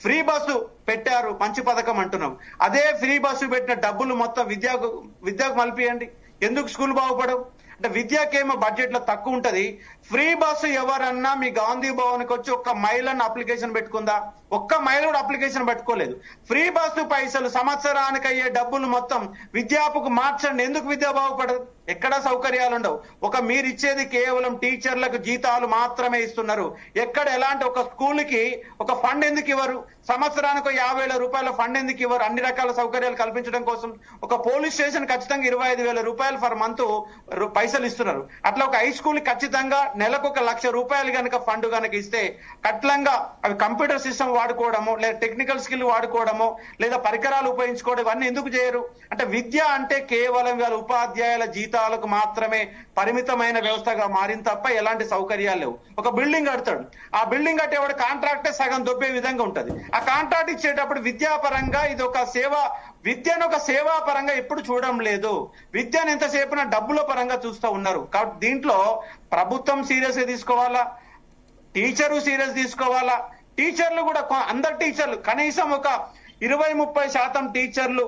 ఫ్రీ బస్సు పెట్టారు, మంచి పథకం అంటున్నాం. అదే ఫ్రీ బస్సు పెట్టిన డబ్బులు మొత్తం విద్యకు మలిపియండి. ఎందుకు స్కూల్ బాగుపడవు? అంటే విద్యాకేమో బడ్జెట్ లో తక్కువ ఉంటది. ఫ్రీ బస్సు ఎవరన్నా మీ గాంధీ భవన్ కి వచ్చి ఒక్క మహిళను అప్లికేషన్ పెట్టుకుందా? ఒక్క మహిళ కూడా అప్లికేషన్ పెట్టుకోలేదు. ఫ్రీ బస్సు పైసలు సంవత్సరానికి అయ్యే డబ్బులు మొత్తం విద్యాపుకు మార్చండి. ఎందుకు విద్య బాగుపడదు? ఎక్కడా సౌకర్యాలు ఉండవు. మీరు ఇచ్చేది కేవలం టీచర్లకు జీతాలు మాత్రమే ఇస్తున్నారు. ఎక్కడ ఎలాంటి ఒక స్కూల్ కి ఒక ఫండ్ ఎందుకు ఇవ్వరు? సంవత్సరానికి 50,000 రూపాయల ఫండ్ ఎందుకు ఇవ్వరు? అన్ని రకాల సౌకర్యాలు కల్పించడం కోసం. ఒక పోలీస్ స్టేషన్ ఖచ్చితంగా 25,000 రూపాయలు ఫర్ మంత్ పైసలు ఇస్తున్నారు. అట్లా ఒక హై స్కూల్ ఖచ్చితంగా నెలకు 1,00,000 రూపాయలు కనుక ఫండ్ కనుక ఇస్తే కట్లంగా అవి కంప్యూటర్ సిస్టమ్ వాడుకోవడము, లేదా టెక్నికల్ స్కిల్ వాడుకోవడము, లేదా పరికరాలు ఉపయోగించుకోవడం, ఇవన్నీ ఎందుకు చేయరు? అంటే విద్య అంటే కేవలం వాళ్ళ ఉపాధ్యాయుల జీతాలకు మాత్రమే పరిమితమైన వ్యవస్థగా మారింది తప్ప ఎలాంటి సౌకర్యాలు లేవు. ఒక బిల్డింగ్ కడతాడు, ఆ బిల్డింగ్ కట్టేవాడు కాంట్రాక్టే సగం దొబ్బే విధంగా ఉంటది. ఆ కాంట్రాక్ట్ ఇచ్చేటప్పుడు విద్యాపరంగా ఇది ఒక విద్యను ఒక సేవా పరంగా ఎప్పుడు చూడడం లేదు. విద్యను ఎంతసేపు డబ్బుల పరంగా చూస్తూ ఉన్నారు. కాబట్టి దీంట్లో ప్రభుత్వం సీరియస్ గా తీసుకోవాలా, టీచరు సీరియస్ తీసుకోవాలా. టీచర్లు కూడా అందరు టీచర్లు కనీసం ఒక 20-30% టీచర్లు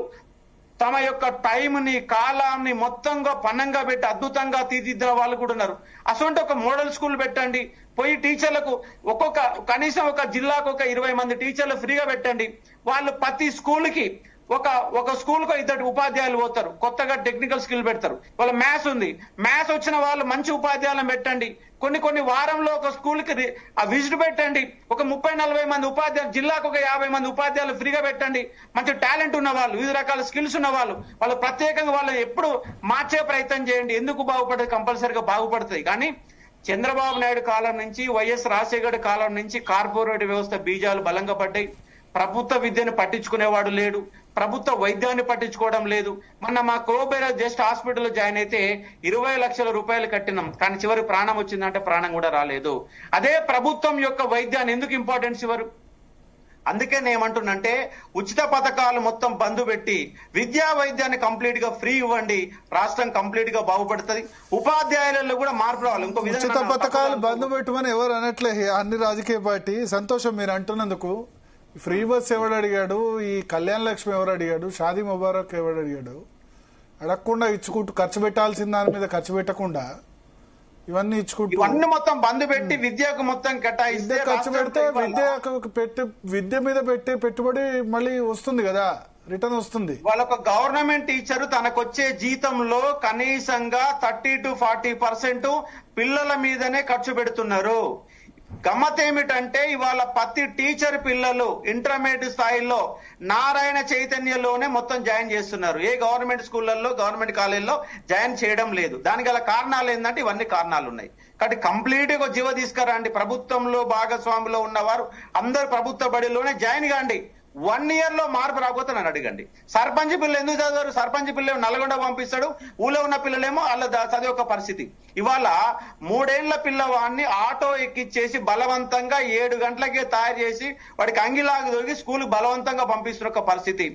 తమ యొక్క టైంని, కాలాన్ని మొత్తంగా పన్నంగా పెట్టి అద్భుతంగా తీర్చిదిద్దిన వాళ్ళు కూడా ఉన్నారు. అసలు ఒక మోడల్ స్కూల్ పెట్టండి, పోయి టీచర్లకు కనీసం ఒక జిల్లాకు ఒక 20 మంది టీచర్లు ఫ్రీగా పెట్టండి. వాళ్ళు ప్రతి స్కూల్ కి ఒక స్కూల్ కు 2 ఉపాధ్యాయులు పోతారు, కొత్తగా టెక్నికల్ స్కిల్ పెడతారు. వాళ్ళ మ్యాథ్స్ ఉంది, మ్యాథ్స్ వచ్చిన వాళ్ళు మంచి ఉపాధ్యాయులను పెట్టండి. కొన్ని వారంలో ఒక స్కూల్ కి ఆ విజిట్ పెట్టండి. ఒక 30-40 మంది ఉపాధ్యాయులు, జిల్లాకు ఒక 50 మంది ఉపాధ్యాయులు ఫ్రీగా పెట్టండి. మంచి టాలెంట్ ఉన్న వాళ్ళు, వివిధ రకాల స్కిల్స్ ఉన్న వాళ్ళు ప్రత్యేకంగా వాళ్ళు ఎప్పుడు మార్చే ప్రయత్నం చేయండి. ఎందుకు బాగుపడదు? కంపల్సరీగా బాగుపడుతుంది. కానీ చంద్రబాబు నాయుడు కాలం నుంచి, వైఎస్ రాజశేఖర్ కాలం నుంచి కార్పొరేట్ వ్యవస్థ బీజాలు బలంగా పడ్డాయి. ప్రభుత్వ విద్యను పట్టించుకునేవాడు లేడు, ప్రభుత్వ వైద్యాన్ని పట్టించుకోవడం లేదు. మొన్న మా క్రోబేరా జస్ట్ హాస్పిటల్లో జాయిన్ అయితే 20 లక్షల రూపాయలు కట్టినాం, కానీ చివరి ప్రాణం వచ్చిందంటే ప్రాణం కూడా రాలేదు. అదే ప్రభుత్వం యొక్క వైద్యాన్ని ఎందుకు ఇంపార్టెన్స్ ఇవ్వరు? అందుకే నేనేమంటున్నంటే ఉచిత పథకాలు మొత్తం బంద్ పెట్టి విద్యా వైద్యాన్ని కంప్లీట్ గా ఫ్రీ ఇవ్వండి. రాష్ట్రం కంప్లీట్ గా బాగుపడుతుంది. ఉపాధ్యాయులలో కూడా మార్పు రావాలి. ఇంకో ఉచిత పథకాలు బంద్ పెట్టమని ఎవరు అనట్లే, అన్ని రాజకీయ పార్టీ. సంతోషం మీరు అంటున్నందుకు. ఫ్రీ బస్ ఎవడు అడిగాడు? ఈ కళ్యాణ లక్ష్మి ఎవరు అడిగాడు? షాదీ ముబారక్ ఎవడు అడిగాడు? అడగకుండా ఇచ్చుకుంటూ ఖర్చు పెట్టాల్సిన దాని మీద ఖర్చు పెట్టకుండా ఇవన్నీ ఇచ్చుకుంటూ ఇవన్నీ మొత్తం బంద్ పెట్టి విద్యకు మొత్తం కేటాయిస్తే ఖర్చు పెడితే విద్య మీద పెట్టే పెట్టుబడి మళ్ళీ వస్తుంది కదా, రిటర్న్ వస్తుంది. వాళ్ళొక గవర్నమెంట్ టీచర్ తనకొచ్చే జీతంలో కనీసంగా 30 to 40% పిల్లల మీదనే ఖర్చు పెడుతున్నారు. గమ్మత్ ఏమిటంటే ఇవాళ ప్రతి టీచర్ పిల్లలు ఇంటర్మీడియట్ స్థాయిలో నారాయణ చైతన్యలోనే మొత్తం జాయిన్ చేస్తున్నారు. ఏ గవర్నమెంట్ స్కూళ్లలో, గవర్నమెంట్ కాలేజీలో జాయిన్ చేయడం లేదు. దానికి గల కారణాలు ఏంటంటే ఇవన్నీ కారణాలు ఉన్నాయి. కాబట్టి కంప్లీట్ గా జీవ తీసుకురండి. ప్రభుత్వంలో భాగస్వాములో ఉన్నవారు అందరు ప్రభుత్వ బడిలోనే జాయిన్ కాండి. 1 year లో మార్పు రాకపోతే నన్ను అడగండి. సర్పంచ్ పిల్లలు ఎందుకు చదవరు? సర్పంచ్ పిల్లలు నల్గొండ పంపిస్తాడు, ఊళ్ళో ఉన్న పిల్లలేమో వాళ్ళ చదివే ఒక పరిస్థితి. ఇవాళ 3 ఏళ్ల పిల్లవాడిని ఆటో ఎక్కిచ్చేసి బలవంతంగా 7 గంటలకే తయారు చేసి వాడికి అంగిలాగా దొరికి స్కూల్ బలవంతంగా పంపిస్తున్న ఒక పరిస్థితి.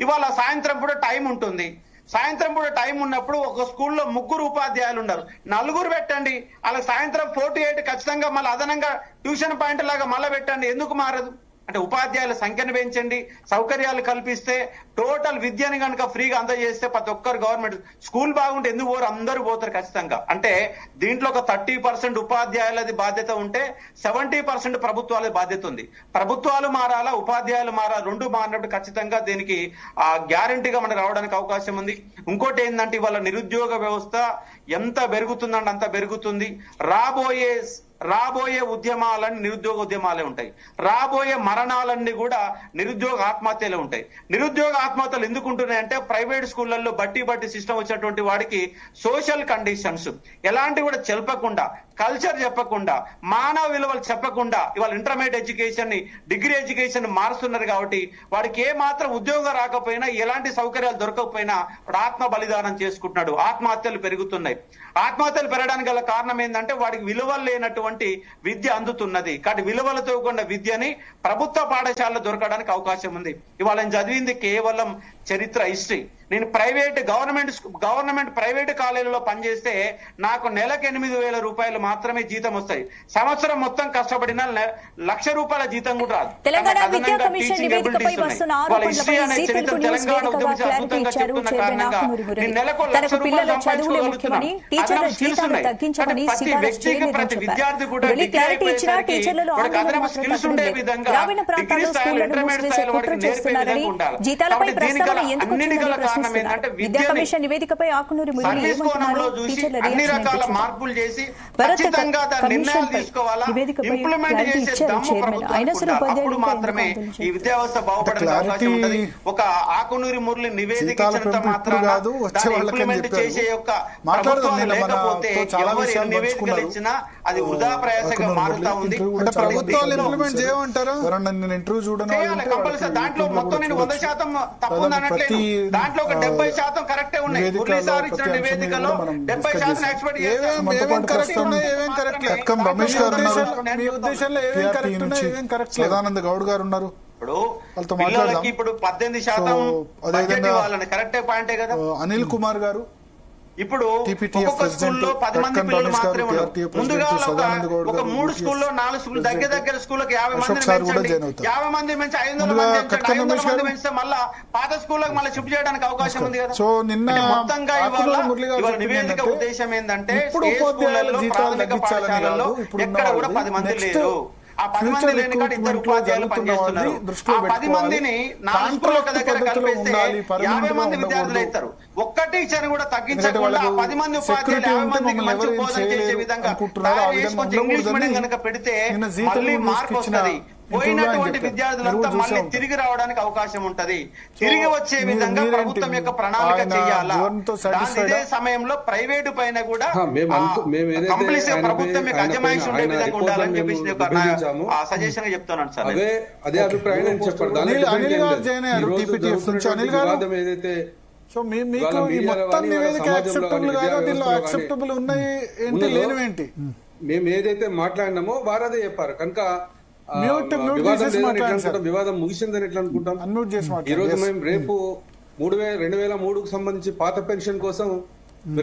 ఇవాళ సాయంత్రం కూడా టైం ఉంటుంది. సాయంత్రం కూడా టైం ఉన్నప్పుడు ఒక స్కూల్లో 3 ఉపాధ్యాయులు ఉన్నారు, 4 పెట్టండి. అలా సాయంత్రం 4 to 8 ఖచ్చితంగా మళ్ళీ అదనంగా ట్యూషన్ పాయింట్ లాగా మళ్ళీ పెట్టండి. ఎందుకు మారదు? అంటే ఉపాధ్యాయుల సంఖ్యను పెంచండి, సౌకర్యాలు కల్పిస్తే, టోటల్ విద్యని కనుక ఫ్రీగా అందజేస్తే ప్రతి ఒక్కరు గవర్నమెంట్ స్కూల్ బాగుంటే ఎందుకు పోరు? అందరూ పోతారు ఖచ్చితంగా. అంటే దీంట్లో ఒక 30% ఉపాధ్యాయులది బాధ్యత ఉంటే 70% ప్రభుత్వాలది బాధ్యత ఉంది. ప్రభుత్వాలు మారాలా, ఉపాధ్యాయులు మారాలా, రెండు మారినప్పుడు ఖచ్చితంగా దీనికి గ్యారంటీగా మనకు రావడానికి అవకాశం ఉంది. ఇంకోటి ఏంటంటే ఇవాళ నిరుద్యోగ వ్యవస్థ ఎంత పెరుగుతుందంటే అంత పెరుగుతుంది. రాబోయే ఉద్యమాలన్నీ నిరుద్యోగ ఉద్యమాలే ఉంటాయి. రాబోయే మరణాలన్నీ కూడా నిరుద్యోగ ఆత్మహత్యలే ఉంటాయి. నిరుద్యోగ ఆత్మహత్యలు ఎందుకు ఉంటున్నాయంటే ప్రైవేట్ స్కూళ్లలో బట్టి సిస్టమ్ వచ్చినటువంటి వాడికి సోషల్ కండిషన్స్ ఎలాంటి కూడా చెప్పకుండా, కల్చర్ చెప్పకుండా, మానవ విలువలు చెప్పకుండా ఇవాళ ఇంటర్మీడియట్ ఎడ్యుకేషన్ ని, డిగ్రీ ఎడ్యుకేషన్ మారుస్తున్నారు. కాబట్టి వాడికి ఏ మాత్రం ఉద్యోగం రాకపోయినా, ఎలాంటి సౌకర్యాలు దొరకకపోయినా వాడు ఆత్మ బలిదానం చేసుకుంటున్నాడు. ఆత్మహత్యలు పెరుగుతున్నాయి. ఆత్మహత్యలు పెరగడానికి గల కారణం ఏంటంటే వాడికి విలువలు లేనటువంటి విద్య అందుతున్నది. కాబట్టి విలువలతో కూడిన విద్యని ప్రభుత్వ పాఠశాలలో దొరకడానికి అవకాశం ఉంది. ఇవాళ నేను చదివింది కేవలం చరిత్ర, హిస్టరీ. నేను గవర్నమెంట్ ప్రైవేట్ కాలేజీలో పనిచేస్తే నాకు నెలకు 8,000 రూపాయలు మాత్రమే జీతం వస్తాయి. సంవత్సరం మొత్తం కష్టపడిన ₹1,00,000 జీతం కూడా రాదు. తెలంగాణ విద్యా కమిషన్ నివేదికపై వస్తున్న ఆరోపణలపై జీ తెలుగు న్యూస్ వేదికగా క్లారిటీ ఇచ్చారు చైర్మన్ నాకునూరి మురళి. తనకు పిల్లల చదువులే ముఖ్యమని, టీచర్ల జీతాలు తగ్గించమని సిఫారసు చేయలేదని చెప్పారు. మురళి క్లారిటీ ఇచ్చినా టీచర్లలో ఆందోళన మాత్రం తగ్గలేదు. గ్రామీణ ప్రాంతాల్లో స్కూళ్లను మూసివేసే కుట్ర చేస్తున్నారని, జీతాలపై ప్రస్తావన ఎందుకు వచ్చిందని ప్రశ్నిస్తున్నారు. విద్యా కమిషన్ నివేదికపై ఆకునూరి మురళి ఏమంటున్నారు? టీచర్ల అన్ని రకాల మార్పులు చేసి ఖచ్చితంగా దాని నిర్ణయాలు తీసుకోవాలా, ఇంప్లిమెంట్ చేసే దమ్ము ప్రభుత్వం మాత్రమే ఈ విద్యా వ్యవస్థ బాగుపడడానికి అవకాశం ఉంటుంది. ఒక ఆకునూరి మురళి నివేదిక ఇచ్చినంత మాత్రాన దాన్ని ఇంప్లిమెంట్ చేసే యొక్క ప్రభుత్వాలు లేకపోతే ఎవరు ఎన్ని నివేదికలు ఇచ్చినా అది వృధా ప్రయాసగా మారుతా ఉంది. ప్రభుత్వాలు ఇంప్లిమెంట్ చేయమంటారా? ఇంటర్వ్యూ చూడండి, కంపల్సరీ దాంట్లో మొత్తం నేను 100% తప్పు అనట్లేదు. దాంట్లో ఒక 70% కరెక్టే ఉన్నాయి. మురళీసారి ఇచ్చిన నివేదికలో 70% ఎక్స్పెక్ట్ సదానంద గౌడ్ గారు ఉన్నారు. ఇప్పుడు పిల్లలకి ఇప్పుడు 18% ఇవ్వాలని కరెక్టే పాయింటే కదా. అనిల్ కుమార్ గారు ఇప్పుడు ఒక్కొక్క స్కూల్లో 10 మంది పిల్లలు మాత్రమే ఉన్నారు. ముందుగా ఒక 3 స్కూల్లో 4 స్కూల్ దగ్గర స్కూళ్ళకి 50 మందిని పెంచండి. 50 మంది పెంచి 500 మంది పెంచితే మళ్ళా పాత స్కూళ్ళకి మళ్ళీ షిఫ్ట్ చేయడానికి అవకాశం ఉంది కదా. సో నిన్న మొత్తంగా ఇవాళ నివేదిక ఉద్దేశం ఏంటంటే ప్రాథమిక పాఠశాలల్లో ఎక్కడ కూడా 10 మంది లేరు. ఆ 10 మంది లేని కాడ 2 ఉపాధ్యాయులు పనిచేస్తున్నారు. ఆ 10 మందిని 4 స్కూళ్ళ దగ్గర కలిపేస్తే 50 మంది విద్యార్థులు అవుతారు. ఒక్క టీచర్ కూడా తగ్గించకుండా 10 మంది ఉపాధ్యాయులు 50 మందికి మంచి బోధన చేసే విధంగా తయారు చేసి కొంచెం ఇంగ్లీష్ మీడియం కనుక పెడితే మళ్ళీ మార్పు వస్తుంది. పోయినటువంటి విద్యార్థులంతా మళ్ళీ తిరిగి రావడానికి అవకాశం ఉంటది. తిరిగి వచ్చే విధంగా ప్రభుత్వం యొక్క ప్రణాళిక చేయాలా. ఇదే సమయంలో ప్రైవేటు పైన కూడా ప్రభుత్వం యొక్క అజమాయిషి ఉండే విధంగా ఉండాలని చెప్పేసి సజెషన్ గా చెప్తున్నాను సార్. అదే అభిప్రాయం నేను చెప్పాను. ఏదైతే సో మీకు ఈ మొత్తం నివేదిక యాక్సెప్టబుల్ కాదా? దీనిలో యాక్సెప్టబుల్ ఉన్నాయి ఏంటి, లేనివేంటి? మేము ఏదైతే మాట్లాడినామో వారు అదే చెప్పారు. కనుక వివాదం ముగిసిందని ఎట్లా అనుకుంటాం? ఈ రోజు మేము రేపు 2003కు సంబంధించి పాత పెన్షన్ కోసం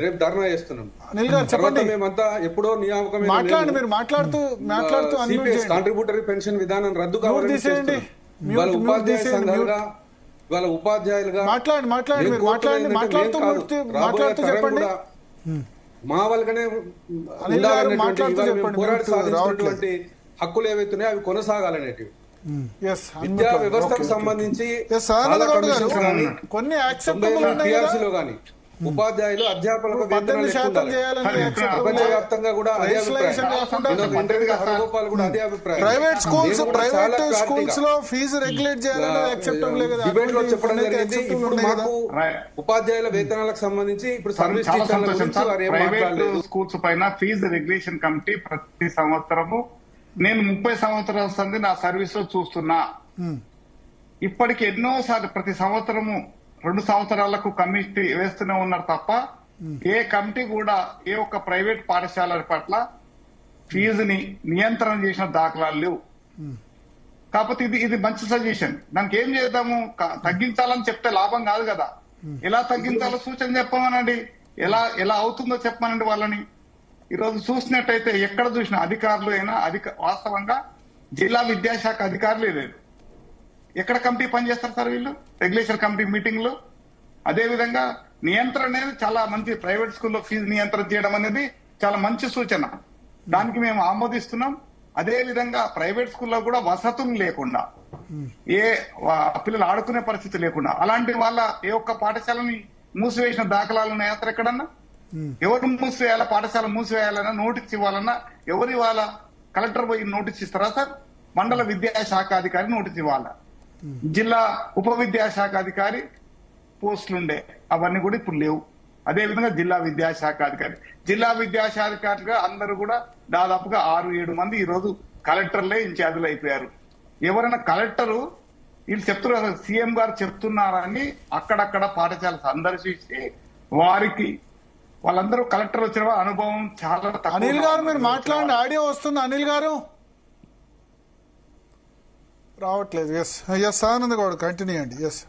రేపు ధర్నా చేస్తున్నాం. తర్వాత మేమంతా ఎప్పుడో నియామకమైన కాంట్రిబ్యూటరీ పెన్షన్ విధానం రద్దు కావాలని చేస్తున్నాం. వాళ్ళ ఉపాధ్యాయ సంఘాలుగా, వాళ్ళ ఉపాధ్యాయులుగా మా వాళ్ళగానే పోరాడి సాధించినటువంటి హక్కులు ఏవైతున్నాయో అవి కొనసాగాలనేటివి. విద్యా వ్యవస్థకు సంబంధించి కొన్ని టీఆర్సీలో గానీ ఉపాధ్యాయులు, అధ్యాపకులకు ప్రపంచవ్యాప్తంగా కూడా అదే అభిప్రాయం కూడా అదే అభిప్రాయం. ప్రైవేట్ స్కూల్స్ లో ఫీజు రెగ్యులేట్ డిబేట్ లో చెప్పడం జరిగింది. ఇప్పుడు మాకు ఉపాధ్యాయుల వేతనాలకు సంబంధించి ఇప్పుడు సర్వీస్ ప్రైవేట్ స్కూల్స్ పైన ఫీజు రెగ్యులేషన్ కమిటీ ప్రతి సంవత్సరము, నేను 30 సంవత్సరాల సంది నా సర్వీస్ లో చూస్తున్నా. ఇప్పటికి ఎన్నోసార్లు ప్రతి సంవత్సరము 2 సంవత్సరాలకు కమిటీ వేస్తూనే ఉన్నారు తప్ప ఏ కమిటీ కూడా ఏ ఒక్క ప్రైవేట్ పాఠశాల పట్ల ఫీజుని నియంత్రణ చేసిన దాఖలాలు లేవు. కాకపోతే ఇది మంచి సజెషన్. దానికి ఏం చేద్దాము? తగ్గించాలని చెప్తే లాభం కాదు కదా. ఎలా తగ్గించాలో సూచన చెప్పమనండి, ఎలా అవుతుందో చెప్పమనండి వాళ్ళని. ఈరోజు చూసినట్టయితే ఎక్కడ చూసినా అధికారులు అయినా వాస్తవంగా జిల్లా విద్యాశాఖ అధికారులే లేదు. ఎక్కడ కమిటీ పనిచేస్తారు సార్ వీళ్ళు? రెగ్యులేషన్ కమిటీ మీటింగ్లు. అదేవిధంగా నియంత్రణ అనేది చాలా మంచి, ప్రైవేట్ స్కూల్లో ఫీజు నియంత్రణ చేయడం అనేది చాలా మంచి సూచన, దానికి మేము ఆమోదిస్తున్నాం. అదే విధంగా ప్రైవేట్ స్కూల్లో కూడా వసతులు లేకుండా, పిల్లలు ఆడుకునే పరిస్థితి లేకుండా, అలాంటి వాళ్ళ ఏ ఒక్క పాఠశాలని మూసివేసిన దాఖలాలు ఉన్నాయా సార్ ఎక్కడన్నా? ఎవరు మూసివేయాలా, పాఠశాల మూసివేయాలన్నా, నోటీస్ ఇవ్వాలన్నా ఎవరు ఇవ్వాలా? కలెక్టర్ పోయి నోటీస్ ఇస్తారా సార్? మండల విద్యాశాఖ అధికారి నోటీస్ ఇవ్వాలా? జిల్లా ఉప విద్యాశాఖ అధికారి పోస్టులుండే, అవన్నీ కూడా ఇప్పుడు లేవు. అదేవిధంగా జిల్లా విద్యాశాఖ అధికారిగా అందరూ కూడా దాదాపుగా 6-7 మంది ఈ రోజు కలెక్టర్లే ఇన్ఛార్జీలు అయిపోయారు. ఎవరైనా కలెక్టరు వీళ్ళు చెప్తున్నారు, సీఎం గారు చెప్తున్నారని అక్కడక్కడ పాఠశాల సందర్శించి వారికి వాళ్ళందరూ కలెక్టర్ వచ్చిన అనుభవం చాలా తక్కువ. అనిల్ గారు మీరు మాట్లాడిన ఆడియో వస్తుంది. అనిల్ గారు రావట్లేదు. ఎస్ ఆనంద్ గౌడ్ కంటిన్యూ అండి. ఎస్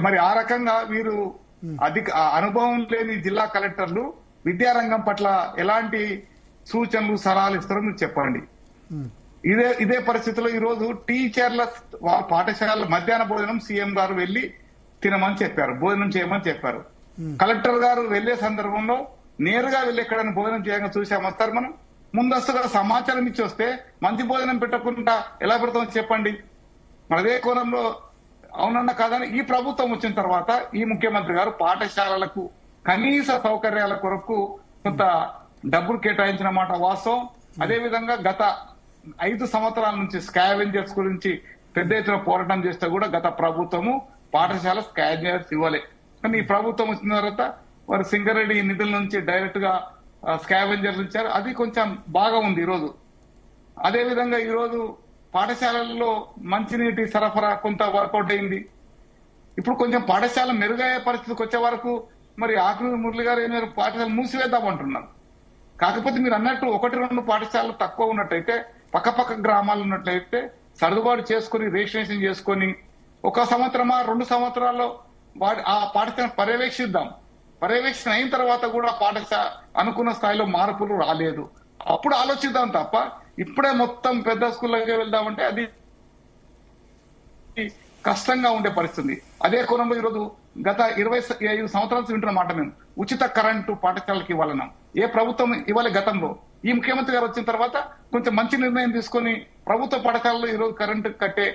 మరి ఆ రకంగా వీరు అనుభవం లేని జిల్లా కలెక్టర్లు విద్యారంగం పట్ల ఎలాంటి సూచనలు సలహాలు ఇస్తారో మీరు చెప్పండి. ఇదే పరిస్థితిలో ఈ రోజు టీచర్ల పాఠశాల మధ్యాహ్న భోజనం సీఎం గారు వెళ్లి తినమని చెప్పారు, భోజనం చేయమని చెప్పారు. కలెక్టర్ గారు వెళ్లే సందర్భంలో నేరుగా వెళ్లి ఎక్కడైనా భోజనం చేయగా చూసామా సార్? మనం ముందస్తుగా సమాచారం ఇచ్చి వస్తే మంచి భోజనం పెట్టకుండా ఎలా పెడతామో చెప్పండి. మరి అదే కోణంలో అవునన్నా కాదని ఈ ప్రభుత్వం వచ్చిన తర్వాత ఈ ముఖ్యమంత్రి గారు పాఠశాలలకు కనీస సౌకర్యాల కొరకు కొంత డబ్బులు కేటాయించిన మాట వాస్తవం. అదేవిధంగా గత 5 సంవత్సరాల నుంచి స్కావెంజర్స్ గురించి పెద్ద ఎత్తున పోరాటం చేస్తే కూడా గత ప్రభుత్వము పాఠశాల స్కావెంజర్స్ ఇవ్వలే. కానీ ఈ ప్రభుత్వం వచ్చిన తర్వాత వారు సింగరెడ్డి నిధుల నుంచి డైరెక్ట్ గా స్కావెంజర్స్ ఇచ్చారు, అది కొంచెం బాగా ఉంది ఈరోజు. అదేవిధంగా ఈరోజు పాఠశాలల్లో మంచినీటి సరఫరా కొంత వర్కౌట్ అయింది. ఇప్పుడు కొంచెం పాఠశాల మెరుగయ్యే పరిస్థితికి వచ్చే వరకు మరి ఆకునూరి మురళి గారు ఏమైనా పాఠశాల మూసివేద్దామంటున్నారు. కాకపోతే మీరు అన్నట్టు 1-2 పాఠశాలలు తక్కువ ఉన్నట్టయితే, పక్కపక్క గ్రామాలు ఉన్నట్లయితే సర్దుబాటు చేసుకుని రిజిస్ట్రేషన్ చేసుకుని 1 సంవత్సరమా 2 సంవత్సరాల్లో ఆ పాఠశాలను పర్యవేక్షిద్దాం. పర్యవేక్షణ అయిన తర్వాత కూడా పాఠశాల అనుకున్న స్థాయిలో మార్పులు రాలేదు, అప్పుడు ఆలోచిద్దాం తప్ప ఇప్పుడే మొత్తం పెద్ద స్కూళ్ళకి వెళ్దామంటే అది కష్టంగా ఉండే పరిస్థితి. అదే కోణంలో ఈరోజు గత 25 సంవత్సరాల నుంచి వింటున్న మాట మేము ఉచిత కరెంటు పాఠశాలకి ఇవ్వాలన్నాం. ఏ ప్రభుత్వం ఇవ్వాలి గతంలో? ఈ ముఖ్యమంత్రి గారు వచ్చిన తర్వాత కొంచెం మంచి నిర్ణయం తీసుకుని ప్రభుత్వ పాఠశాలలో ఈరోజు కరెంటు కట్టే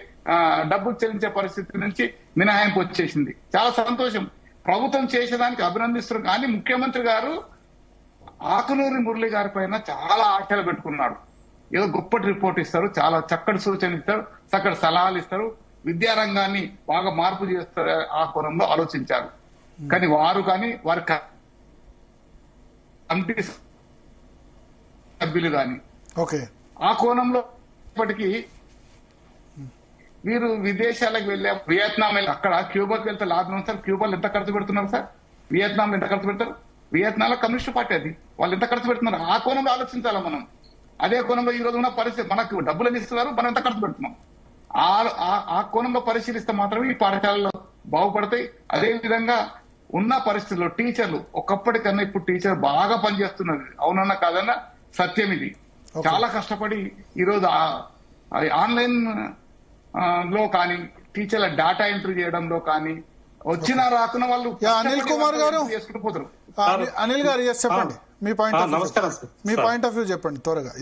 డబ్బులు చెల్లించే పరిస్థితి నుంచి మినహాయింపు వచ్చేసింది. చాలా సంతోషం, ప్రభుత్వం చేసేదానికి అభినందిస్తున్నారు. కానీ ముఖ్యమంత్రి గారు ఆకునూరి మురళి గారి పైన చాలా ఆశలు పెట్టుకున్నాడు. ఏదో గొప్పటి రిపోర్ట్ ఇస్తారు, చాలా చక్కటి సూచనలు ఇస్తారు, చక్కటి సలహాలు ఇస్తారు, విద్యారంగాన్ని బాగా మార్పు చేస్తారు, ఆ కోణంలో ఆలోచించారు. కానీ వారి కమిటీ సభ్యులు కానీ ఆ కోణంలో ఇప్పటికీ వీరు విదేశాలకు వెళ్ళే వియత్నాం అక్కడ క్యూబాకి వెళ్తే లాభం సార్. క్యూబాలు ఎంత ఖర్చు పెడుతున్నారు సార్? వియత్నాం ఎంత ఖర్చు పెడతారు? వియత్నాంలో కమ్యూనిస్ట్ పార్టీ అది, వాళ్ళు ఎంత ఖర్చు పెడుతున్నారు? ఆ కోణంలో ఆలోచించాలా మనం. అదే కోణంలో ఈ రోజు ఉన్న పరిస్థితి, మనకు డబ్బులు ఇస్తున్నారు, మనం ఎంత ఖర్చు పెడుతున్నాం, ఆ కోణంలో పరిశీలిస్తే మాత్రమే ఈ పాఠశాలలో బాగుపడతాయి. అదే విధంగా ఉన్న పరిస్థితుల్లో టీచర్లు ఒకప్పటికన్నా ఇప్పుడు టీచర్ బాగా పనిచేస్తున్నది, అవునన్నా కాదన్నా సత్యం ఇది. చాలా కష్టపడి ఈరోజు ఆన్లైన్ లో కానీ టీచర్ల డేటా ఎంట్రీ చేయడంలో కానీ వచ్చినా రాకున్న వాళ్ళు అనిల్ కుమార్ గారు చేసుకుంటూ పోతారు. అనిల్ గారు చెప్పండి మీ పాయింట్ ఆఫ్ వ్యూ చెప్పండి త్వరగా.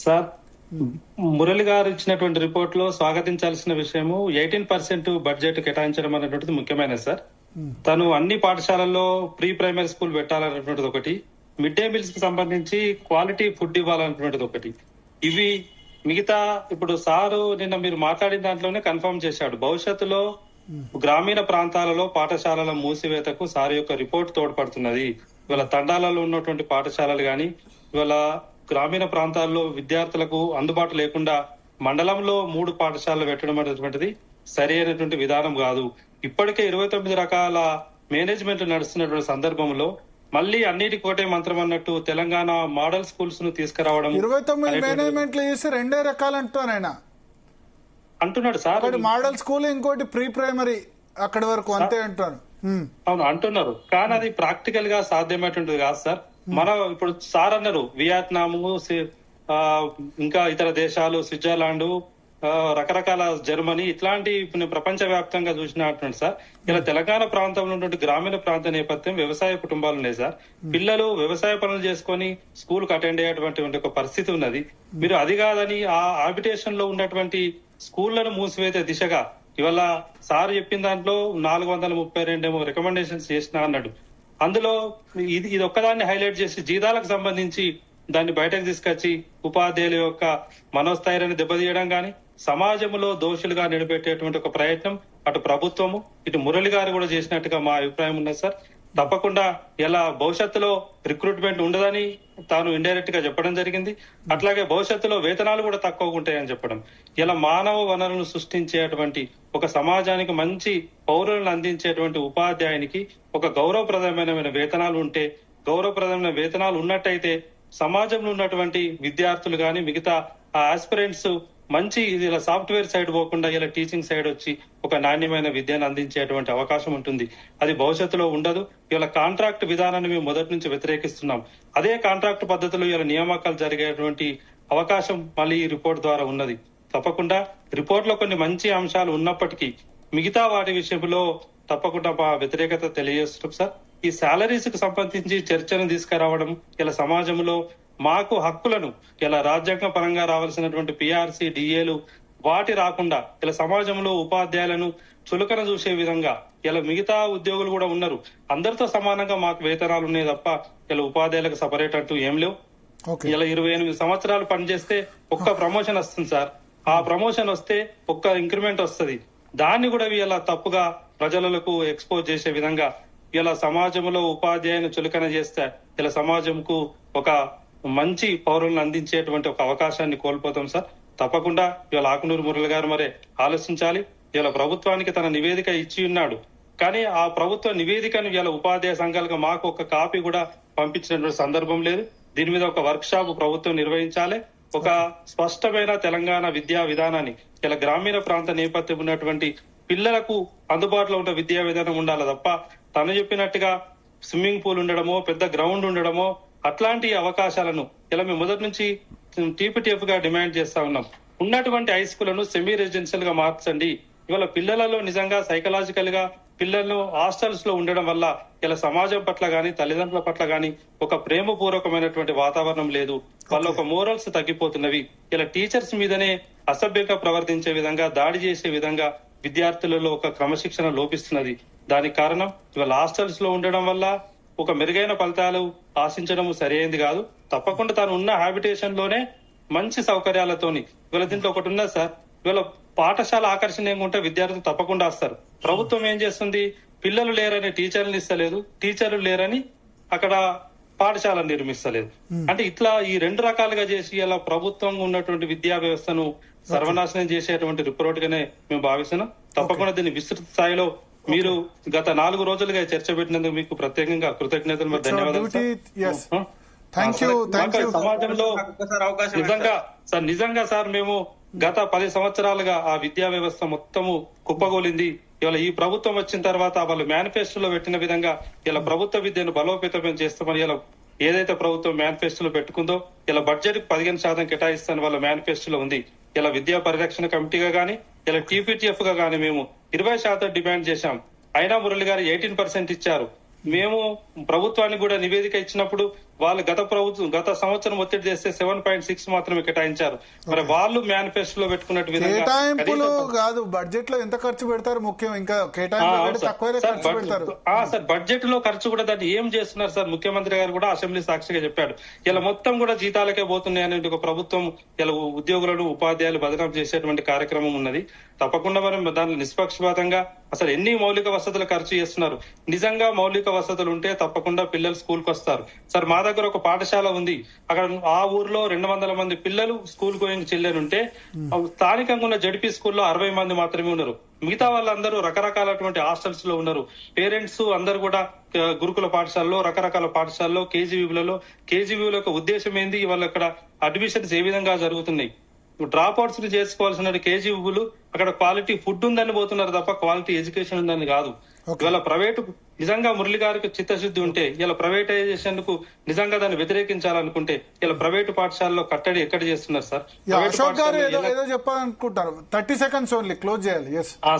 సార్, మురళి గారు ఇచ్చినటువంటి రిపోర్ట్ లో స్వాగతించాల్సిన విషయము 18% బడ్జెట్ కేటాయించడం అనేటువంటిది ముఖ్యమైనది సార్. తను అన్ని పాఠశాలల్లో ప్రీ ప్రైమరీ స్కూల్ పెట్టాలనేటువంటిది ఒకటి, మిడ్ డే మీల్స్ కి సంబంధించి క్వాలిటీ ఫుడ్ ఇవ్వాలనేటువంటిది ఒకటి. ఇవి మిగతా ఇప్పుడు సారు నిన్న మీరు మాట్లాడిన దాంట్లోనే కన్ఫర్మ్ చేశాడు, భవిష్యత్తులో గ్రామీణ ప్రాంతాలలో పాఠశాలల మూసివేతకు సార్ యొక్క రిపోర్ట్ తోడ్పడుతున్నది. ఇవాళ తండాలలో ఉన్నటువంటి పాఠశాలలు గాని, ఇవాళ గ్రామీణ ప్రాంతాల్లో విద్యార్థులకు అందుబాటు లేకుండా మండలంలో 3 పాఠశాలలు పెట్టడం అనేటువంటిది సరి అయినటువంటి విధానం కాదు. ఇప్పటికే 29 రకాల మేనేజ్మెంట్ నడుస్తున్నటువంటి సందర్భంలో మళ్ళీ అన్నిటికి ఒకటే మంత్రం అన్నట్టు తెలంగాణ మోడల్ స్కూల్స్ ను తీసుకురావడం 29 మేనేజ్మెంట్లు చేసి 2 రకాలు అంటున్నాడు సార్. మోడల్ స్కూల్, ఇంకోటి ప్రీ ప్రైమరీ, అక్కడి వరకు అంతే అంటాను. అవును అంటున్నారు, కానీ అది ప్రాక్టికల్ గా సాధ్యమైనటువంటిది కాదు సార్. మనం ఇప్పుడు సార్ అన్నారు వియత్నాము, ఇంకా ఇతర దేశాలు, స్విట్జర్లాండ్, రకరకాల జర్మనీ, ఇట్లాంటి ప్రపంచ వ్యాప్తంగా చూసినటువంటి సార్. ఇలా తెలంగాణ ప్రాంతంలో ఉన్నటువంటి గ్రామీణ ప్రాంత నేపథ్యం వ్యవసాయ కుటుంబాలు ఉన్నాయి సార్. పిల్లలు వ్యవసాయ పనులు చేసుకొని స్కూల్ కు అటెండ్ అయ్యేటువంటి ఒక పరిస్థితి ఉన్నది. మీరు అది కాదని ఆ హాబిటేషన్ లో ఉన్నటువంటి స్కూళ్లను మూసివేసే దిశగా ఇవాళ సార్ చెప్పిన దాంట్లో 432 రికమెండేషన్స్ చేసిన అన్నాడు. అందులో ఇది ఒక్కదాన్ని హైలైట్ చేసి జీతాలకు సంబంధించి దాన్ని బయటకు తీసుకొచ్చి ఉపాధ్యాయుల యొక్క మనోస్థైర్యాన్ని దెబ్బతీయడం గాని, సమాజంలో దోషులుగా నిలబెట్టేటువంటి ఒక ప్రయత్నం అటు ప్రభుత్వము ఇటు మురళి గారు కూడా చేసినట్టుగా మా అభిప్రాయం ఉన్నది సార్. తప్పకుండా ఇలా భవిష్యత్తులో రిక్రూట్మెంట్ ఉండదని తాను ఇండైరెక్ట్ గా చెప్పడం జరిగింది. అట్లాగే భవిష్యత్తులో వేతనాలు కూడా తక్కువగా ఉంటాయని చెప్పడం. ఇలా మానవ వనరులను సృష్టించేటువంటి ఒక సమాజానికి మంచి పౌరులను అందించేటువంటి ఉపాధ్యాయునికి ఒక గౌరవప్రదమైన వేతనాలు ఉంటే, గౌరవప్రదమైన వేతనాలు ఉన్నట్టయితే సమాజంలో ఉన్నటువంటి విద్యార్థులు గాని మిగతా ఆస్పిరెంట్స్ మంచి ఇలా సాఫ్ట్వేర్ సైడ్ పోకుండా ఇలా టీచింగ్ సైడ్ వచ్చి ఒక నాణ్యమైన విద్యను అందించేటువంటి అవకాశం ఉంటుంది. అది భవిష్యత్తులో ఉండదు. ఇలా కాంట్రాక్ట్ విధానాన్ని మేము మొదటి నుంచి వ్యతిరేకిస్తున్నాం. అదే కాంట్రాక్ట్ పద్ధతిలో ఇలా నియామకాలు జరిగేటువంటి అవకాశం మళ్ళీ ఈ రిపోర్ట్ ద్వారా ఉన్నది. తప్పకుండా రిపోర్ట్ లో కొన్ని మంచి అంశాలు ఉన్నప్పటికీ మిగతా వాటి విషయంలో తప్పకుండా మా వ్యతిరేకత తెలియజేస్తున్నాం సార్. ఈ శాలరీస్ కు సంబంధించి చర్చను తీసుకురావడం, ఇలా సమాజంలో మాకు హక్కులను ఇలా రాజ్యాంగ పరంగా రావాల్సినటువంటి పిఆర్సీ, డిఏలు వాటి రాకుండా ఇలా సమాజంలో ఉపాధ్యాయులను చులకన చూసే విధంగా ఇలా మిగతా ఉద్యోగులు కూడా ఉన్నారు, అందరితో సమానంగా మాకు వేతనాలు ఉన్నాయి తప్ప ఇలా ఉపాధ్యాయులకు సపరేట్ అంటూ ఏం లేవు. ఇలా 28 సంవత్సరాలు పనిచేస్తే ఒక్క ప్రమోషన్ వస్తుంది సార్. ఆ ప్రమోషన్ వస్తే ఒక్క ఇంక్రిమెంట్ వస్తుంది. దాన్ని కూడా ఇలా తప్పుగా ప్రజలకు ఎక్స్పోజ్ చేసే విధంగా ఇలా సమాజంలో ఉపాధ్యాయుని చులకన చేస్తే ఇలా సమాజంకు ఒక మంచి పౌరులను అందించేటువంటి ఒక అవకాశాన్ని కోల్పోతాం సార్. తప్పకుండా ఇవాళ ఆకునూరు మురళి గారు మరే ఆలోచించాలి. ఇలా ప్రభుత్వానికి తన నివేదిక ఇచ్చి ఉన్నాడు, కానీ ఆ ప్రభుత్వ నివేదికను ఇలా ఉపాధ్యాయ సంఘాలుగా మాకు ఒక కాపీ కూడా పంపించినటువంటి సందర్భం లేదు. దీని మీద ఒక వర్క్ షాప్ ప్రభుత్వం నిర్వహించాలి. ఒక స్పష్టమైన తెలంగాణ విద్యా విధానాన్ని ఇలా గ్రామీణ ప్రాంత నేపథ్యం ఉన్నటువంటి పిల్లలకు అందుబాటులో ఉన్న విద్యా విధానం ఉండాలి తప్ప తను చెప్పినట్టుగా స్విమ్మింగ్ పూల్ ఉండడమో, పెద్ద గ్రౌండ్ ఉండడమో, అట్లాంటి అవకాశాలను ఇలా మేము మొదటి నుంచి టీపీటీఎఫ్ గా డిమాండ్ చేస్తా ఉన్నాం. ఉన్నటువంటి హై స్కూళ్లను సెమీ రెసిడెన్షియల్ గా మార్చండి. ఇవాళ పిల్లలలో నిజంగా సైకలాజికల్ గా పిల్లలను హాస్టల్స్ లో ఉండడం వల్ల ఇలా సమాజం పట్ల గాని తల్లిదండ్రుల పట్ల గాని ఒక ప్రేమపూర్వకమైనటువంటి వాతావరణం లేదు. వాళ్ళ ఒక మోరల్స్ తగ్గిపోతున్నవి. ఇలా టీచర్స్ మీదనే అసభ్యంగా ప్రవర్తించే విధంగా, దాడి చేసే విధంగా విద్యార్థులలో ఒక క్రమశిక్షణ లోపిస్తున్నది. దానికి కారణం ఇవాళ హాస్టల్స్ లో ఉండడం వల్ల ఒక మెరుగైన ఫలితాలు ఆశించడం సరైనది కాదు. తప్పకుండా తాను ఉన్న హ్యాబిటేషన్ లోనే మంచి సౌకర్యాలతోని ఇవాళ దీంట్లో ఒకటి ఉన్నది సార్. ఇవాళ పాఠశాల ఆకర్షణీయంగా ఉంటే విద్యార్థులు తప్పకుండా వస్తారు. ప్రభుత్వం ఏం చేస్తుంది, పిల్లలు లేరని టీచర్లు ఇస్తలేదు, టీచర్లు లేరని అక్కడ పాఠశాల నిర్మిస్తలేదు. అంటే ఇట్లా ఈ రెండు రకాలుగా చేసి ఇలా ప్రభుత్వం ఉన్నటువంటి విద్యా వ్యవస్థను సర్వనాశనం చేసేటువంటి రిపోర్ట్ గానే మేము భావిస్తున్నాం. తప్పకుండా దీన్ని విస్తృత స్థాయిలో మీరు గత 4 రోజులుగా చర్చ పెట్టినందుకు మీకు ప్రత్యేకంగా కృతజ్ఞతలు, మరి ధన్యవాదాలు. సమాజంలో నిజంగా సార్ మేము గత 10 సంవత్సరాలుగా ఆ విద్యా వ్యవస్థ మొత్తము కుప్పగోలింది. ఇవాళ ఈ ప్రభుత్వం వచ్చిన తర్వాత వాళ్ళు మేనిఫెస్టోలో పెట్టిన విధంగా ఇలా ప్రభుత్వ విద్యను బలోపేతం చేస్తామని ఇలా ఏదైతే ప్రభుత్వం మేనిఫెస్టోలో పెట్టుకుందో ఇలా బడ్జెట్ 15% కేటాయిస్తాను వాళ్ళ మేనిఫెస్టోలో ఉంది. ఇలా విద్యా పరిరక్షణ కమిటీగా గానీ ఇలా టీపీటీఎఫ్ గా గానీ మేము 20% డిమాండ్ చేశాం. అయినా మురళి గారు 18% ఇచ్చారు. మేము ప్రభుత్వానికి కూడా నివేదిక ఇచ్చినప్పుడు వాళ్ళు గత సంవత్సరం ఒత్తిడి చేస్తే 7.6 మాత్రమే కేటాయించారు. మరి వాళ్ళు మేనిఫెస్టోలో పెట్టుకున్నట్టు కేటాయింపులు కాదు, బడ్జెట్ లో ఎంత ఖర్చు పెడతారు ముఖ్యం. ఇంకా సార్ బడ్జెట్ లో ఖర్చు కూడా దాన్ని ఏం చేస్తున్నారు సార్. ముఖ్యమంత్రి గారు కూడా అసెంబ్లీ సాక్షిగా చెప్పాడు ఇలా మొత్తం కూడా జీతాలకే పోతున్నాయి అనే ఒక ప్రభుత్వం ఇలా ఉద్యోగులను ఉపాధ్యాయులు బదనాం చేసేటువంటి కార్యక్రమం ఉన్నది. తప్పకుండా మనం దాన్ని నిష్పక్షపాతంగా అసలు ఎన్ని మౌలిక వసతులు ఖర్చు చేస్తున్నారు. నిజంగా మౌలిక వసతులు ఉంటే తప్పకుండా పిల్లలు స్కూల్ కు వస్తారు సార్. మా దగ్గర ఒక పాఠశాల ఉంది, అక్కడ ఆ ఊర్లో 200 మంది పిల్లలు స్కూల్ గోయింగ్ చిల్డ్రన్ ఉంటే స్థానికంగా ఉన్న జడ్పీ స్కూల్లో 60 మంది మాత్రమే ఉన్నారు. మిగతా వాళ్ళందరూ రకరకాలటువంటి హాస్టల్స్ లో ఉన్నారు. పేరెంట్స్ అందరు కూడా గురుకుల పాఠశాలలో, రకరకాల పాఠశాలలో, కేజీవీలలో. కేజీవీల యొక్క ఉద్దేశం ఏంది, వాళ్ళు అక్కడ అడ్మిషన్స్ ఏ విధంగా జరుగుతున్నాయి, డ్రాప్ అవుట్స్ చేసుకోవాల్సిన కేజీలు అక్కడ క్వాలిటీ ఫుడ్ ఉందని పోతున్నారు తప్ప క్వాలిటీ ఎడ్యుకేషన్ ఉందని కాదు. ఇవాళ ప్రైవేటు నిజంగా మురళి గారికి చిత్తశుద్ధి ఉంటే ఇలా ప్రైవేటైజేషన్ కు నిజంగా దాన్ని వ్యతిరేకించాలనుకుంటే ఇలా ప్రైవేటు పాఠశాలలో కట్టడి ఎక్కడ చేస్తున్నారు సార్? అశోక్ గారు ఏదో చెప్పాలనుకుంటారు. 30 seconds ఓన్లీ, క్లోజ్ చేయాలి.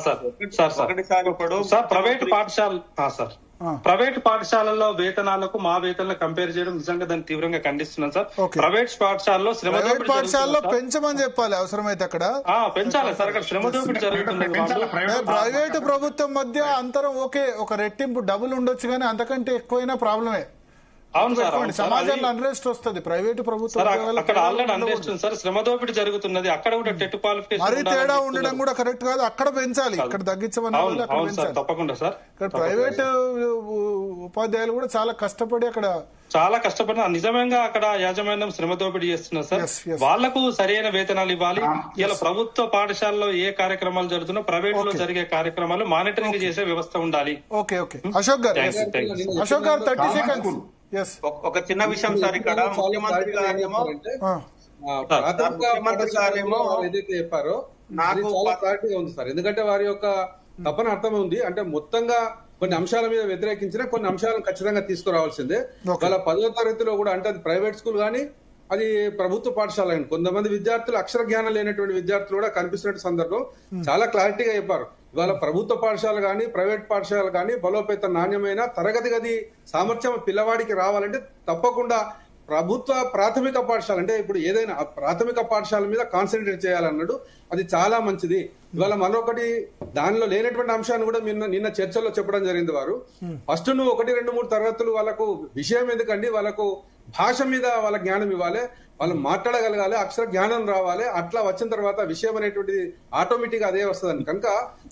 సార్ ప్రైవేటు పాఠశాల సార్ ప్రైవేట్ పాఠశాలల్లో వేతనాలకు మా వేతనాలు కంపేర్ చేయడం నిజంగా దాన్ని తీవ్రంగా ఖండిస్తున్నాం సార్. ప్రైవేట్ పాఠశాలలో ప్రైవేట్ పాఠశాలలో పెంచమని చెప్పాలి అవసరమైతే అక్కడ పెంచాలి సార్. అక్కడ శ్రమ దోపిడీ జరుగుతుంది. ప్రైవేట్ ప్రభుత్వం మధ్య అంతరం ఓకే, ఒక రెట్టింపు డబుల్ ఉండొచ్చు కానీ అంతకంటే ఎక్కువైనా ప్రాబ్లమే. అవును సార్, సమాజంలో అన్రెస్ట్ వస్తుంది. ప్రైవేటు ప్రభుత్వం అక్కడ ఆల్రెడీ అన్రెస్ట్ ఉంది సార్, శ్రమ దోపిడీ జరుగుతున్నది. అక్కడ కూడా టెట్ క్వాలిఫికేషన్ మరీ తేడా ఉండడం కూడా కరెక్ట్ కాదు. అక్కడ పెంచాలి, ఇక్కడ తగ్గించమని తప్పకుండా సార్. ఇక్కడ ప్రైవేట్ ఉపాధ్యాయులు కూడా చాలా కష్టపడి నిజంగా అక్కడ యాజమాన్యం శ్రమ దోపిడీ చేస్తున్నారు సార్. వాళ్లకు సరైన వేతనాలు ఇవ్వాలి. ఇలా ప్రభుత్వ పాఠశాలలో ఏ కార్యక్రమాలు జరుగుతున్నా ప్రైవేట్ లో జరిగే కార్యక్రమాలు మానిటరింగ్ చేసే వ్యవస్థ ఉండాలి. Okay okay Ashok garu 30 seconds. ఒక చిన్న విషయం సార్, ఇక్కడ ముఖ్యమంత్రి గారేమో ఏదైతే చెప్పారో నాకు చాలా క్లారిటీగా ఉంది సార్. ఎందుకంటే వారి యొక్క తపన అర్థం ఉంది. అంటే మొత్తంగా కొన్ని అంశాల మీద వ్యతిరేకించిన కొన్ని అంశాలను ఖచ్చితంగా తీసుకురావాల్సిందే. వాళ్ళ 10వ తరగతిలో కూడా, అంటే అది ప్రైవేట్ స్కూల్ కానీ అది ప్రభుత్వ పాఠశాల, కొంతమంది విద్యార్థులు అక్షర జ్ఞానం లేనటువంటి విద్యార్థులు కూడా కనిపిస్తున్న సందర్భం చాలా క్లారిటీగా చెప్పారు. ఇవాళ ప్రభుత్వ పాఠశాల కానీ ప్రైవేట్ పాఠశాల కానీ బలోపేత నాణ్యమైన తరగతి గది సామర్థ్యం పిల్లవాడికి రావాలంటే తప్పకుండా ప్రభుత్వ ప్రాథమిక పాఠశాల, అంటే ఇప్పుడు ఏదైనా ప్రాథమిక పాఠశాల మీద కాన్సన్ట్రేట్ చేయాలన్నాడు. అది చాలా మంచిది. ఇవాళ మరొకటి దానిలో లేనటువంటి అంశాన్ని కూడా నిన్న చర్చల్లో చెప్పడం జరిగింది. వారు ఫస్ట్ నువ్వు 1, 2, 3 తరగతులు వాళ్ళకు విషయం ఎందుకండి, వాళ్ళకు భాష మీద వాళ్ళ జ్ఞానం ఇవ్వాలి, వాళ్ళు మాట్లాడగలగాలి, అక్షర జ్ఞానం రావాలి. అట్లా వచ్చిన తర్వాత విషయం అనేటువంటిది ఆటోమేటిక్ అదే వస్తుందని కనుక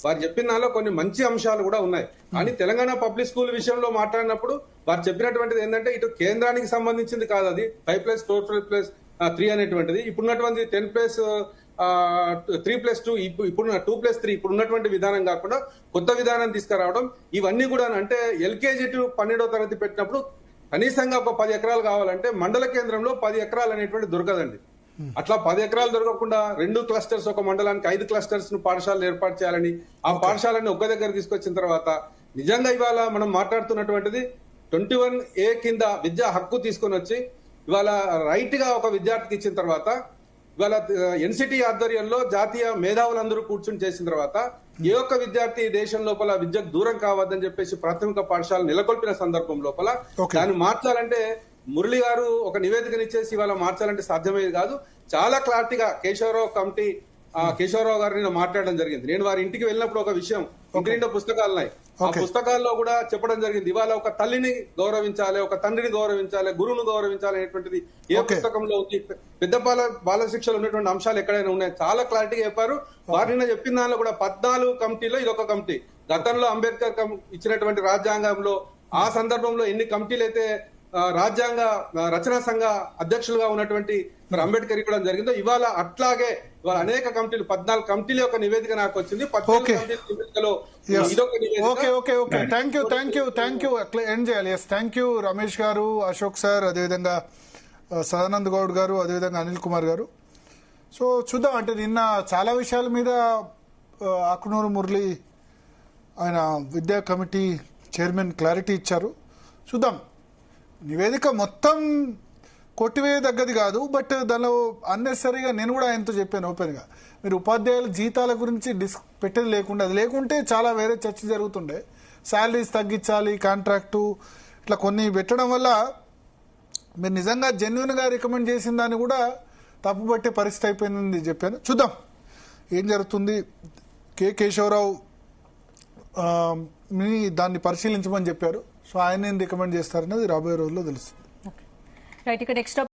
వారు చెప్పిన దానిలో కొన్ని మంచి అంశాలు కూడా ఉన్నాయి. కానీ తెలంగాణ పబ్లిక్ స్కూల్ విషయంలో మాట్లాడినప్పుడు వారు చెప్పినటువంటిది ఏంటంటే ఇటు కేంద్రానికి సంబంధించింది కాదు, అది 5+4+3 అనేటువంటిది. ఇప్పుడున్నటువంటి 10+3+2 ఇప్పుడున్న 2+3 ఇప్పుడున్నటువంటి విధానం కాకుండా కొత్త విధానం తీసుకురావడం, ఇవన్నీ కూడా అంటే LKG టు 12వ తరగతి పెట్టినప్పుడు కనీసంగా ఒక 10 ఎకరాలు కావాలంటే మండల కేంద్రంలో 10 ఎకరాలు అనేటువంటి దొరకదండి. అట్లా 10 ఎకరాలు దొరకకుండా 2 క్లస్టర్స్, ఒక మండలానికి 5 క్లస్టర్స్ ను పాఠశాలలు ఏర్పాటు చేయాలని, ఆ పాఠశాలని ఒక్క దగ్గర తీసుకొచ్చిన తర్వాత నిజంగా ఇవాళ మనం మాట్లాడుతున్నటువంటిది 21A కింద విద్యా హక్కు తీసుకొని వచ్చి ఇవాళ రైట్ గా ఒక విద్యార్థికి ఇచ్చిన తర్వాత ఇవాళ NCT ఆధ్వర్యంలో జాతీయ మేధావులందరూ కూర్చుని చేసిన తర్వాత ఏ ఒక్క విద్యార్థి దేశం లోపల విద్యకు దూరం కావద్దని చెప్పేసి ప్రాథమిక పాఠశాల నెలకొల్పిన సందర్భం లోపల దాన్ని మార్చాలంటే మురళి గారు ఒక నివేదికనిచ్చేసి ఇవాళ మార్చాలంటే సాధ్యమయ్యేది కాదు. చాలా క్లారిటీగా కేశవరావు గారు నేను మాట్లాడడం జరిగింది. నేను వారి ఇంటికి వెళ్ళినప్పుడు ఒక విషయం, ఇంటి నిండా పుస్తకాలు ఉన్నాయి, ఆ పుస్తకాల్లో కూడా చెప్పడం జరిగింది. ఇవాళ ఒక తల్లిని గౌరవించాలి, ఒక తండ్రిని గౌరవించాలి, గురువును గౌరవించాలి అనేటువంటిది ఏ పుస్తకంలో ఉంది, పెద్ద బాల శిక్షలు ఉన్నటువంటి అంశాలు ఎక్కడైనా ఉన్నాయి, చాలా క్లారిటీగా చెప్పారు. వారిని చెప్పిన దానిలో కూడా 14 కమిటీలో ఇదొక కమిటీ. గతంలో అంబేద్కర్ ఇచ్చినటువంటి రాజ్యాంగంలో ఆ సందర్భంలో ఎన్ని కమిటీలు అయితే రాజ్యాంగ రచనా సంఘ అధ్యక్షులుగా ఉన్నటువంటి మరి అంబేద్కర్ ఇవ్వడం జరిగిందో ఇవాళ అట్లాగే ఇవాళ అనేక కమిటీలు 14 కమిటీల యొక్క నివేదిక నాకు వచ్చింది. 14 కమిటీల నివేదికలో ఇదొక నివేదిక. థ్యాంక్ యూ ఎండ్ చేయాలి. థ్యాంక్ యూ రమేష్ గారు, అశోక్ సార్, అదేవిధంగా సదానంద్ గౌడ్ గారు, అదేవిధంగా అనిల్ కుమార్ గారు. సో చూద్దాం, అంటే నిన్న చాలా విషయాల మీద ఆకునూరు మురళి ఆయన విద్యా కమిటీ చైర్మన్ క్లారిటీ ఇచ్చారు. చూద్దాం, నివేదిక మొత్తం కొట్టివేయదగ్గది కాదు, బట్ దానిలో అన్నెసరీగా నేను కూడా ఆయనతో చెప్పాను ఓపెన్గా, మీరు ఉపాధ్యాయుల జీతాల గురించి పెట్టేది లేకుండా, అది లేకుంటే చాలా వేరే చర్చ జరుగుతుండే. శాలరీస్ తగ్గించాలి, కాంట్రాక్టు, ఇట్లా కొన్ని పెట్టడం వల్ల మీరు నిజంగా జెన్యున్గా రికమెండ్ చేసిన దాన్ని కూడా తప్పుపట్టే పరిస్థితి అయిపోయిందని చెప్పాను. చూద్దాం ఏం జరుగుతుంది. కేశవరావు దాన్ని పరిశీలించమని చెప్పారు. సో ఆయన ఏం రికమెండ్ చేస్తారనేది రాబోయే రోజుల్లో తెలుస్తుంది. రైట్, ఇక నెక్స్ట్